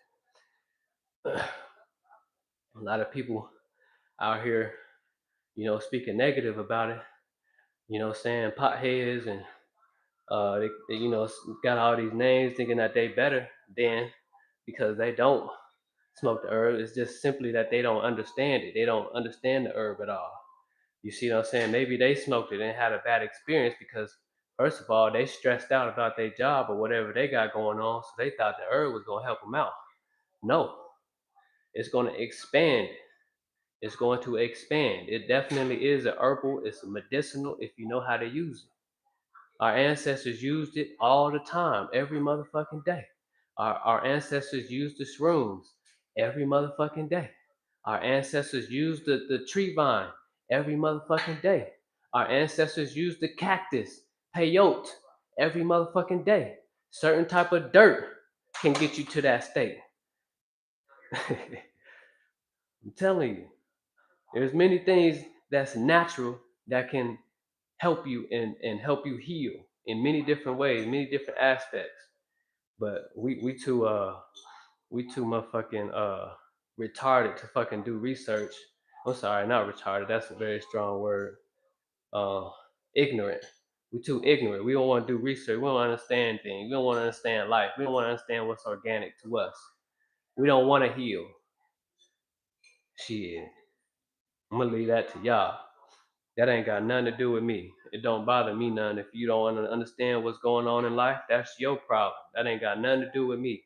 it. A lot of people out here, speaking negative about it. Saying potheads and they got all these names thinking that they better than because they don't smoke the herb. It's just simply that they don't understand it. They don't understand the herb at all. You see what I'm saying? Maybe they smoked it and had a bad experience because first of all, they stressed out about their job or whatever they got going on, so they thought the herb was gonna help them out. No, it's gonna expand. It's going to expand. It definitely is a herbal. It's a medicinal if you know how to use it. Our ancestors used it all the time, every motherfucking day. Our ancestors used the shrooms every motherfucking day. Our ancestors used the tree vine every motherfucking day. Our ancestors used the cactus, peyote, every motherfucking day. Certain type of dirt can get you to that state. I'm telling you, there's many things that's natural that can help you and help you heal in many different ways, many different aspects. But we too motherfucking retarded to fucking do research. I'm sorry, not retarded. That's a very strong word. Uh, Ignorant. We too ignorant. We don't want to do research. We don't understand things. We don't want to understand life. We don't want to understand what's organic to us. We don't want to heal. Shit. I'm gonna leave that to y'all. That ain't got nothing to do with me. It don't bother me none. If you don't understand what's going on in life, that's your problem. That ain't got nothing to do with me.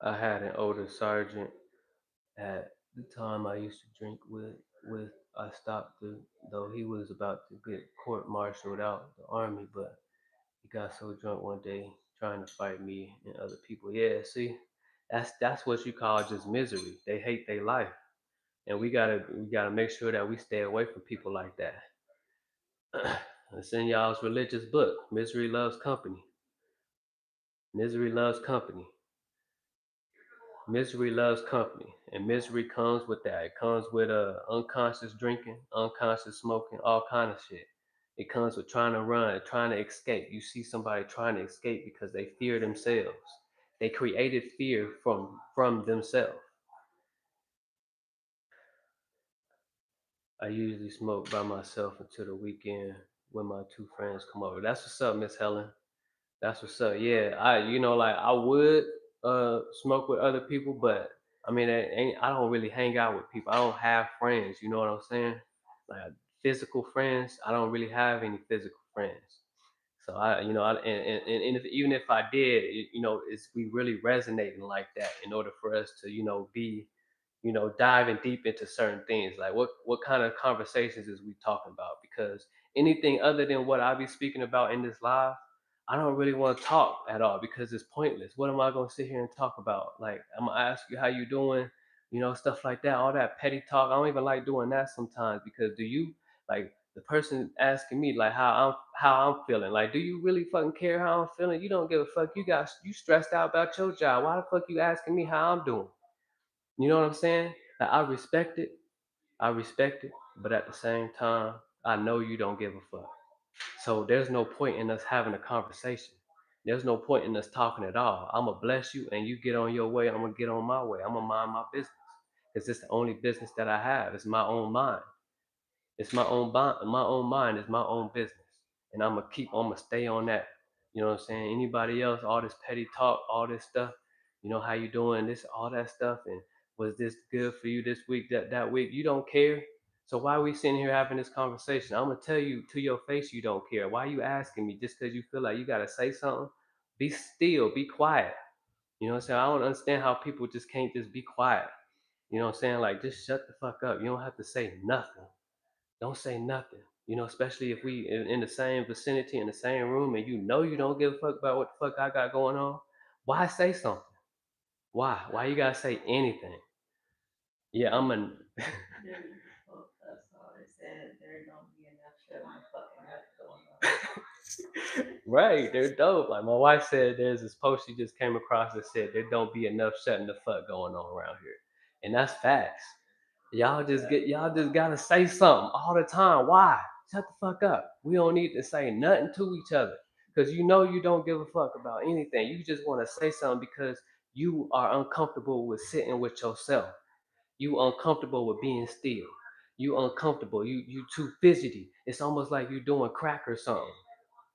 I had an older sergeant at the time I used to drink with I stopped though he was about to get court martialed out the army, but he got so drunk one day trying to fight me and other people. Yeah, see, that's what you call just misery. They hate their life. And we gotta make sure that we stay away from people like that. It's in y'all's religious book. Misery loves company. Misery loves company. Misery loves company, and misery comes with that. It comes with unconscious drinking, unconscious smoking, all kind of shit. It comes with trying to run, trying to escape. You see somebody trying to escape because they fear themselves. They created fear from themselves. I usually smoke by myself until the weekend when my two friends come over. That's what's up, Miss Helen. That's what's up. Yeah, like I would smoke with other people, but I mean, I don't really hang out with people. I don't have friends. You know what I'm saying? Like physical friends. I don't really have any physical friends. So and if, even if I did, it's we really resonating like that in order for us to, be, diving deep into certain things. Like what kind of conversations is we talking about? Because anything other than what I be speaking about in this live, I don't really want to talk at all because it's pointless. What am I gonna sit here and talk about? Like I'm gonna ask you how you doing, stuff like that, all that petty talk. I don't even like doing that sometimes because do you like the person asking me like how I'm feeling? Like, do you really fucking care how I'm feeling? You don't give a fuck. You stressed out about your job. Why the fuck you asking me how I'm doing? You know what I'm saying? Like, I respect it. I respect it. But at the same time, I know you don't give a fuck. So there's no point in us having a conversation. There's no point in us talking at all. I'm gonna bless you and you get on your way. I'm gonna get on my way. I'm gonna mind my business. Because it's the only business that I have. It's my own mind. It's my own mind is my own business. And I'm gonna stay on that. You know what I'm saying? Anybody else, all this petty talk, all this stuff, how you doing, this, all that stuff, and was this good for you this week, that week? You don't care. So why are we sitting here having this conversation? I'm gonna tell you to your face you don't care. Why are you asking me just because you feel like you gotta say something? Be still, be quiet. You know what I'm saying? I don't understand how people just can't just be quiet. You know what I'm saying? Like just shut the fuck up. You don't have to say nothing. Don't say nothing. Especially if we in the same vicinity in the same room and you don't give a fuck about what the fuck I got going on. Why say something? Why? Why you gotta say anything? Yeah, I'm an right. They're dope. Like my wife said, there's this post she just came across that said there don't be enough shutting the fuck going on around here, and that's facts. Y'all just gotta say something all the time. Why? Shut the fuck up. We don't need to say nothing to each other. Cause you don't give a fuck about anything. You just want to say something because you are uncomfortable with sitting with yourself. You uncomfortable with being still. You uncomfortable. You too fidgety. It's almost like you doing crack or something.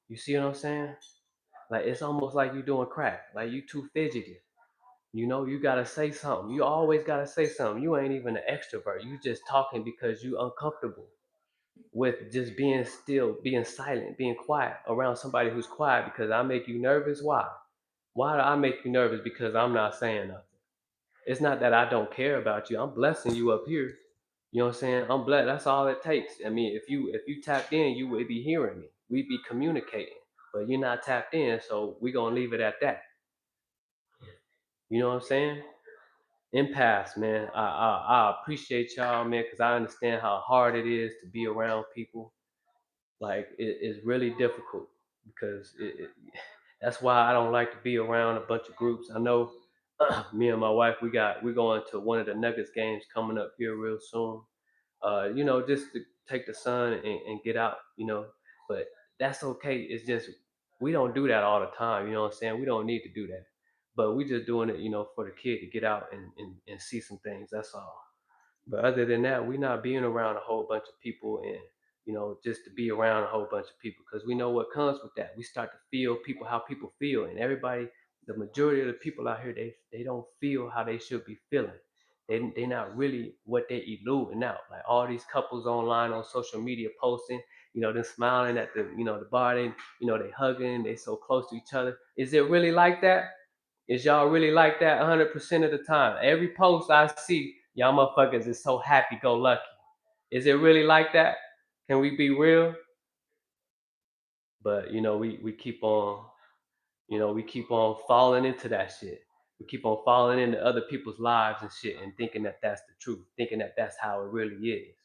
You see what I'm saying? Like it's almost like you doing crack. Like you too fidgety. You gotta say something. You always gotta say something. You ain't even an extrovert. You just talking because you uncomfortable with just being still, being silent, being quiet around somebody who's quiet because I make you nervous. Why? Why do I make you nervous? Because I'm not saying nothing. It's not that I don't care about you. I'm blessing you up here. You know what I'm saying? I'm blessed. That's all it takes. I mean, if you tapped in, you would be hearing me. We'd be communicating. But you're not tapped in, so we're gonna leave it at that. You know what I'm saying? Empaths, man. I appreciate y'all, man, because I understand how hard it is to be around people. Like it's really difficult because that's why I don't like to be around a bunch of groups. I know me and my wife, we're going to one of the Nuggets games coming up here real soon. Just to take the sun and get out. But that's okay. It's just we don't do that all the time. You know what I'm saying? We don't need to do that. But we just doing it, for the kid to get out and see some things. That's all. But other than that, we're not being around a whole bunch of people and just to be around a whole bunch of people because we know what comes with that. We start to feel people how people feel, and everybody, the majority of the people out here, they don't feel how they should be feeling. They not really what they eluding out. Like all these couples online on social media posting, them smiling at the bar, they hugging, they so close to each other. Is it really like that? Is y'all really like that 100% of the time? Every post I see, y'all motherfuckers is so happy go lucky. Is it really like that? Can we be real? But we keep on, we keep on falling into that shit. We keep on falling into other people's lives and shit and thinking that that's the truth, thinking that that's how it really is.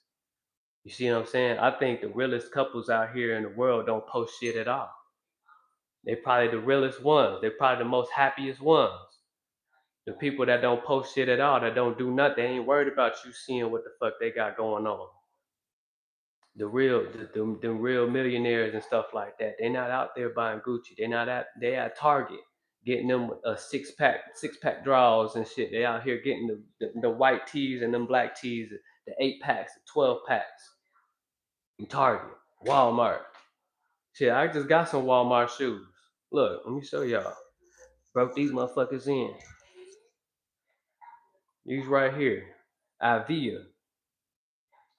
You see what I'm saying? I think the realest couples out here in the world don't post shit at all. They probably the realest ones. They're probably the most happiest ones. The people that don't post shit at all, that don't do nothing, they ain't worried about you seeing what the fuck they got going on. the real millionaires and stuff like that. They're not out there buying Gucci. They at Target getting them a six pack draws and shit. They out here getting the white tees and them black tees, the 8 packs, the 12 packs in Target, Walmart. Shit, I just got some Walmart shoes. Look, let me show y'all. Broke these motherfuckers in. These right here. Avia.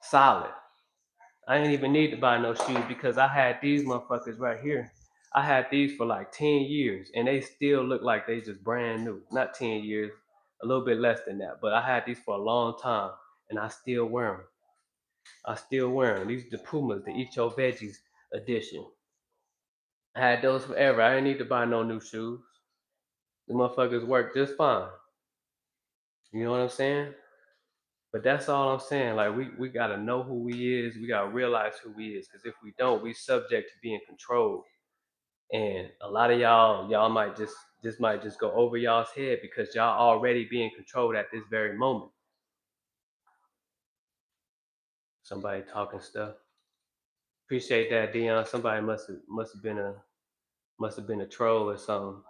Solid. I ain't even need to buy no shoes because I had these motherfuckers right here. I had these for like 10 years and they still look like they just brand new. Not 10 years, a little bit less than that. But I had these for a long time and I still wear them. I still wear them. These are the Pumas, the Eat Your Veggies edition. I had those forever. I didn't need to buy no new shoes. The motherfuckers work just fine. You know what I'm saying? But that's all I'm saying. Like we gotta know who we is. We gotta realize who we is. Cause if we don't, we subject to being controlled. And a lot of y'all might just this might just go over y'all's head because y'all already being controlled at this very moment. Somebody talking stuff. Appreciate that, Dion. Somebody must have been a troll or something.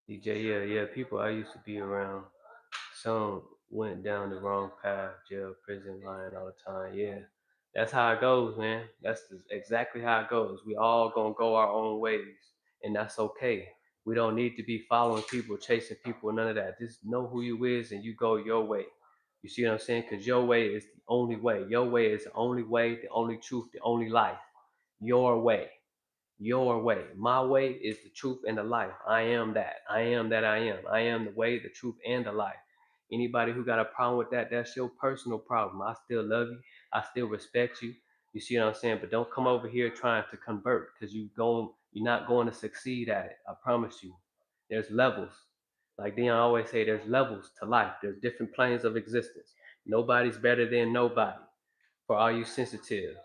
DJ, yeah, people I used to be around. Some went down the wrong path, jail, prison, lying all the time. Yeah, that's how it goes, man. That's exactly how it goes. We all gonna go our own ways, and that's okay. We don't need to be following people, chasing people, none of that. Just know who you is, and you go your way. You see what I'm saying? Because your way is the only way. Your way is the only way, the only truth, the only life. Your way. Your way. My way is the truth and the life. I am that. I am that I am. I am the way, the truth, and the life. Anybody who got a problem with that, that's your personal problem. I still love you. I still respect you. You see what I'm saying? But don't come over here trying to convert because you're not going to succeed at it. I promise you. There's levels. Like Dion always say, there's levels to life. There's different planes of existence. Nobody's better than nobody. For all you sensitive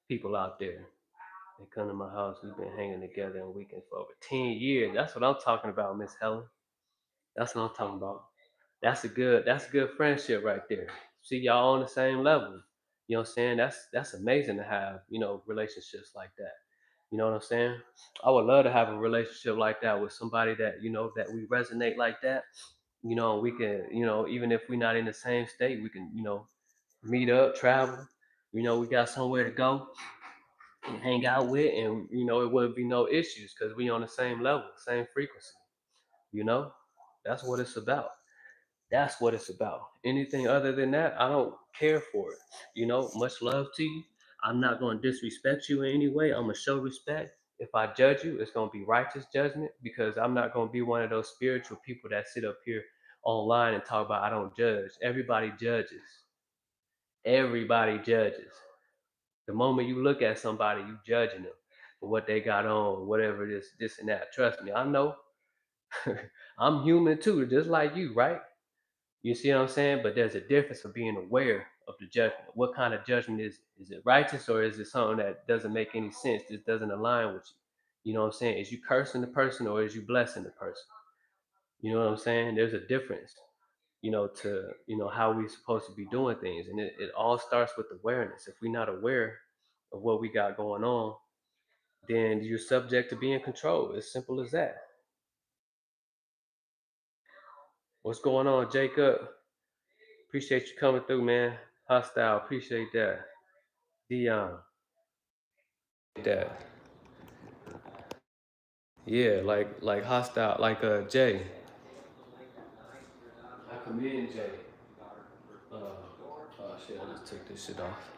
people out there. They come to my house. We've been hanging together on weekends for over 10 years. That's what I'm talking about, Miss Helen. That's what I'm talking about. That's a good friendship right there. See y'all on the same level. You know what I'm saying? That's amazing to have, relationships like that. You know what I'm saying? I would love to have a relationship like that with somebody that, that we resonate like that. We can, even if we're not in the same state, we can, meet up, travel. We got somewhere to go and hang out with, and it wouldn't be no issues because we on the same level, same frequency. You know, that's what it's about. That's what it's about. Anything other than that, I don't care for it. Much love to you. I'm not going to disrespect you in any way. I'm going to show respect. If I judge you, it's going to be righteous judgment because I'm not going to be one of those spiritual people that sit up here online and talk about I don't judge. Everybody judges. Everybody judges. The moment you look at somebody, you judging them for what they got on, whatever this and that. Trust me, I know. I'm human too, just like you, right? You see what I'm saying? But there's a difference of being aware of the judgment. What kind of judgment is it? Is it righteous or is it something that doesn't make any sense? Just doesn't align with you. You know what I'm saying? Is you cursing the person or is you blessing the person? You know what I'm saying? There's a difference, to how we supposed to be doing things. And it all starts with awareness. If we're not aware of what we got going on, then you're subject to being controlled. As simple as that. What's going on, Jacob? Appreciate you coming through, man. Hostile, appreciate that. Dion, that. Yeah, like hostile, like Jay. I commend Jay. Oh shit, I just took this shit off.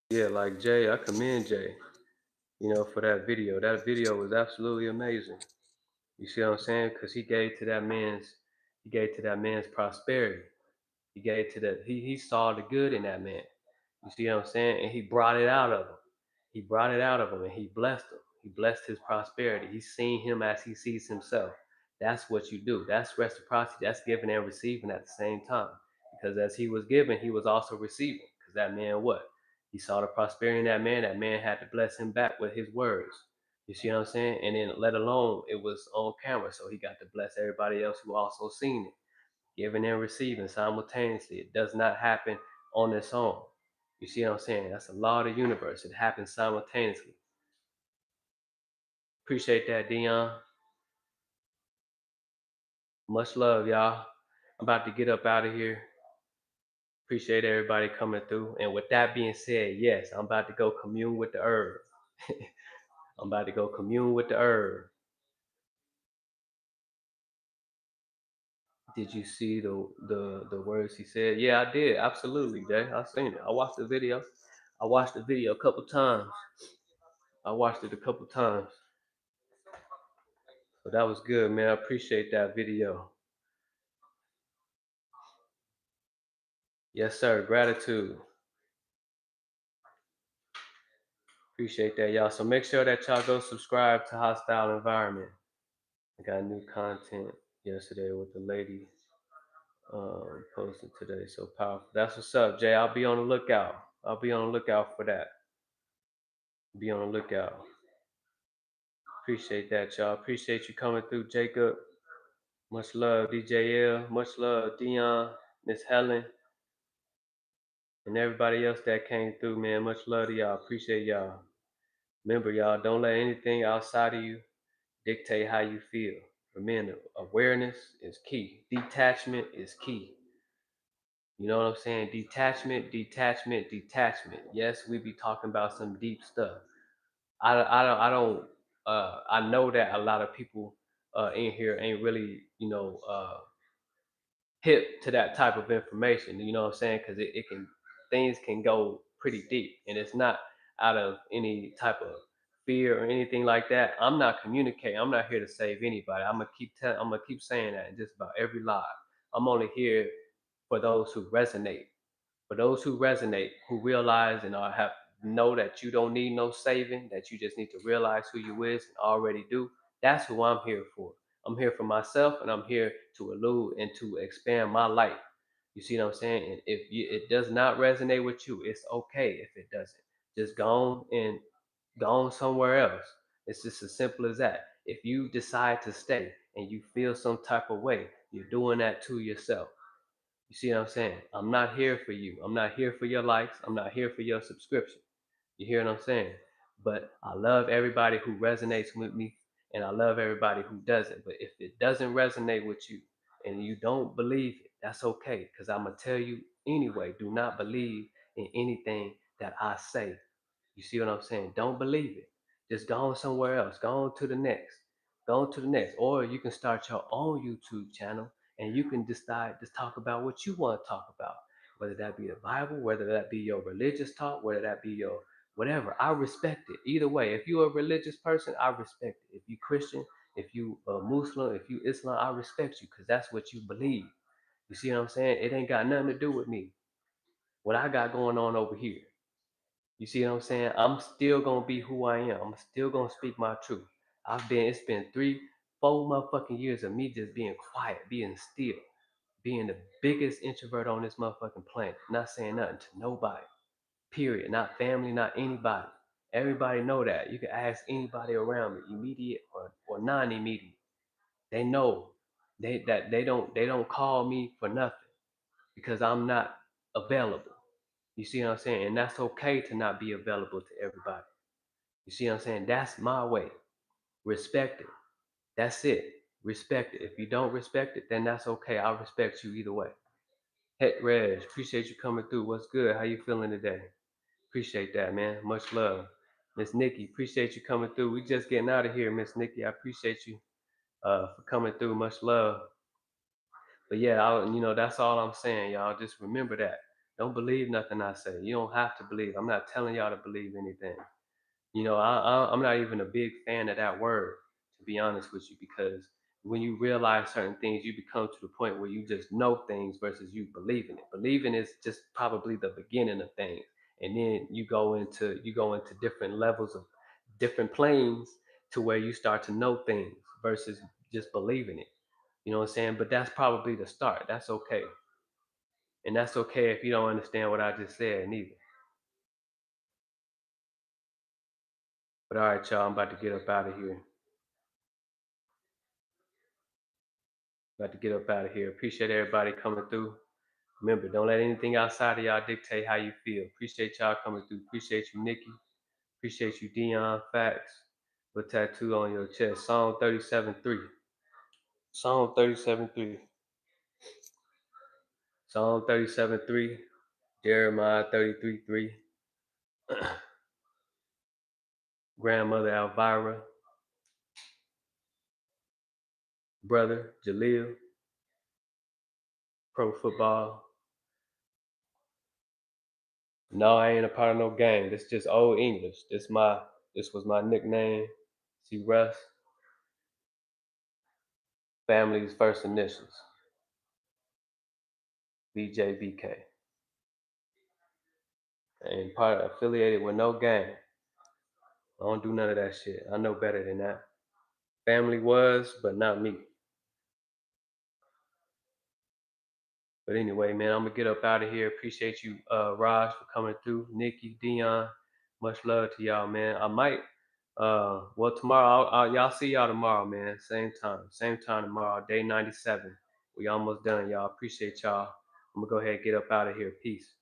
Yeah, like Jay, I commend Jay, for that video. That video was absolutely amazing. You see what I'm saying? Because he gave to that man's prosperity. He gave to the he saw the good in that man. You see what I'm saying? And he brought it out of him. He brought it out of him and he blessed him. He blessed his prosperity. He's seen him as he sees himself. That's what you do. That's reciprocity. That's giving and receiving at the same time. Because as he was giving, he was also receiving. Because that man what? He saw the prosperity in that man. That man had to bless him back with his words. You see what I'm saying? And then let alone it was on camera, so he got to bless everybody else who also seen it, giving and receiving simultaneously. It does not happen on its own. You see what I'm saying? That's a law of the universe. It happens simultaneously. Appreciate that, Dion. Much love, y'all. I'm about to get up out of here. Appreciate everybody coming through. And with that being said, yes, I'm about to go commune with the herb. I'm about to go commune with the herb. Did you see the words he said? Yeah, I did. Absolutely, Jay. I seen it. I watched the video. I watched the video a couple times. I watched it a couple times. So that was good, man. I appreciate that video. Yes, sir. Gratitude. Appreciate that, y'all. So make sure that y'all go subscribe to Hostile Environment. I got new content yesterday with the lady posted today. So powerful. That's what's up, Jay. I'll be on the lookout. I'll be on the lookout for that. Be on the lookout. Appreciate that, y'all. Appreciate you coming through, Jacob. Much love, DJL. Much love, Dion, Miss Helen, and everybody else that came through, man. Much love to y'all. Appreciate y'all. Remember, y'all, don't let anything outside of you dictate how you feel. Remember, awareness is key. Detachment is key. You know what I'm saying? Detachment, detachment, detachment. Yes, we be talking about some deep stuff. I know that a lot of people in here ain't really, hip to that type of information. You know what I'm saying? Because it can things can go pretty deep, and it's not out of any type of fear or anything like that. I'm not communicating. I'm not here to save anybody. I'm gonna keep saying that in just about every live. I'm only here for those who resonate. For those who resonate, who realize and have know that you don't need no saving, that you just need to realize who you is and already do. That's who I'm here for. I'm here for myself, and I'm here to elude and to expand my life. You see what I'm saying? And if it does not resonate with you, it's okay if it doesn't. Just go on and go on somewhere else. It's just as simple as that. If you decide to stay and you feel some type of way, you're doing that to yourself. You see what I'm saying? I'm not here for you. I'm not here for your likes. I'm not here for your subscription. You hear what I'm saying? But I love everybody who resonates with me, and I love everybody who doesn't. But if it doesn't resonate with you and you don't believe it, that's okay. Because I'm going to tell you anyway, do not believe in anything that I say. You see what I'm saying? Don't believe it. Just go on somewhere else. Go on to the next. Go on to the next. Or you can start your own YouTube channel and you can decide to talk about what you want to talk about. Whether that be the Bible, whether that be your religious talk, whether that be your whatever. I respect it. Either way, if you're a religious person, I respect it. If you Christian, if you a Muslim, if you Islam, I respect you because that's what you believe. You see what I'm saying? It ain't got nothing to do with me. What I got going on over here. You see what I'm saying? I'm still gonna be who I am. I'm still gonna speak my truth. It's been 4 motherfucking years of me just being quiet, being still, being the biggest introvert on this motherfucking planet. Not saying nothing to nobody. Period. Not family, not anybody. Everybody know that. You can ask anybody around me, immediate or non-immediate. They know they don't call me for nothing because I'm not available. You see what I'm saying? And that's okay to not be available to everybody. You see what I'm saying? That's my way. Respect it. That's it. Respect it. If you don't respect it, then that's okay. I'll respect you either way. Heck, Reg, appreciate you coming through. What's good? How you feeling today? Appreciate that, man. Much love. Miss Nikki, appreciate you coming through. We just getting out of here, Miss Nikki. I appreciate you for coming through. Much love. But yeah, that's all I'm saying, y'all. Just remember that. Don't believe nothing I say. You don't have to believe. I'm not telling y'all to believe anything. I'm not even a big fan of that word, to be honest with you, because when you realize certain things, you become to the point where you just know things versus you believing it. Believing is just probably the beginning of things, and then you go into different levels of different planes to where you start to know things versus just believing it. You know what I'm saying? But that's probably the start. That's okay, and that's okay if you don't understand what I just said neither. But all right, y'all, I'm about to get up out of here. About to get up out of here. Appreciate everybody coming through. Remember, don't let anything outside of y'all dictate how you feel. Appreciate y'all coming through. Appreciate you, Nikki. Appreciate you, Dion Facts. With tattoo on your chest. Psalm 37:3. Psalm 37:3. Psalm 37:3. Jeremiah 33:3. Grandmother Elvira. Brother Jaleel. Pro football. No, I ain't a part of no gang. This just old English. This was my nickname. See Russ. Family's first initials. BJBK. Ain't part affiliated with no gang. I don't do none of that shit. I know better than that. Family was, but not me. But anyway, man, I'm gonna get up out of here. Appreciate you, Raj, for coming through. Nikki, Dion, much love to y'all, man. I might, well, tomorrow, y'all see y'all tomorrow, man. Same time tomorrow. Day 97. We almost done, y'all. Appreciate y'all. I'm gonna go ahead and get up out of here. Peace.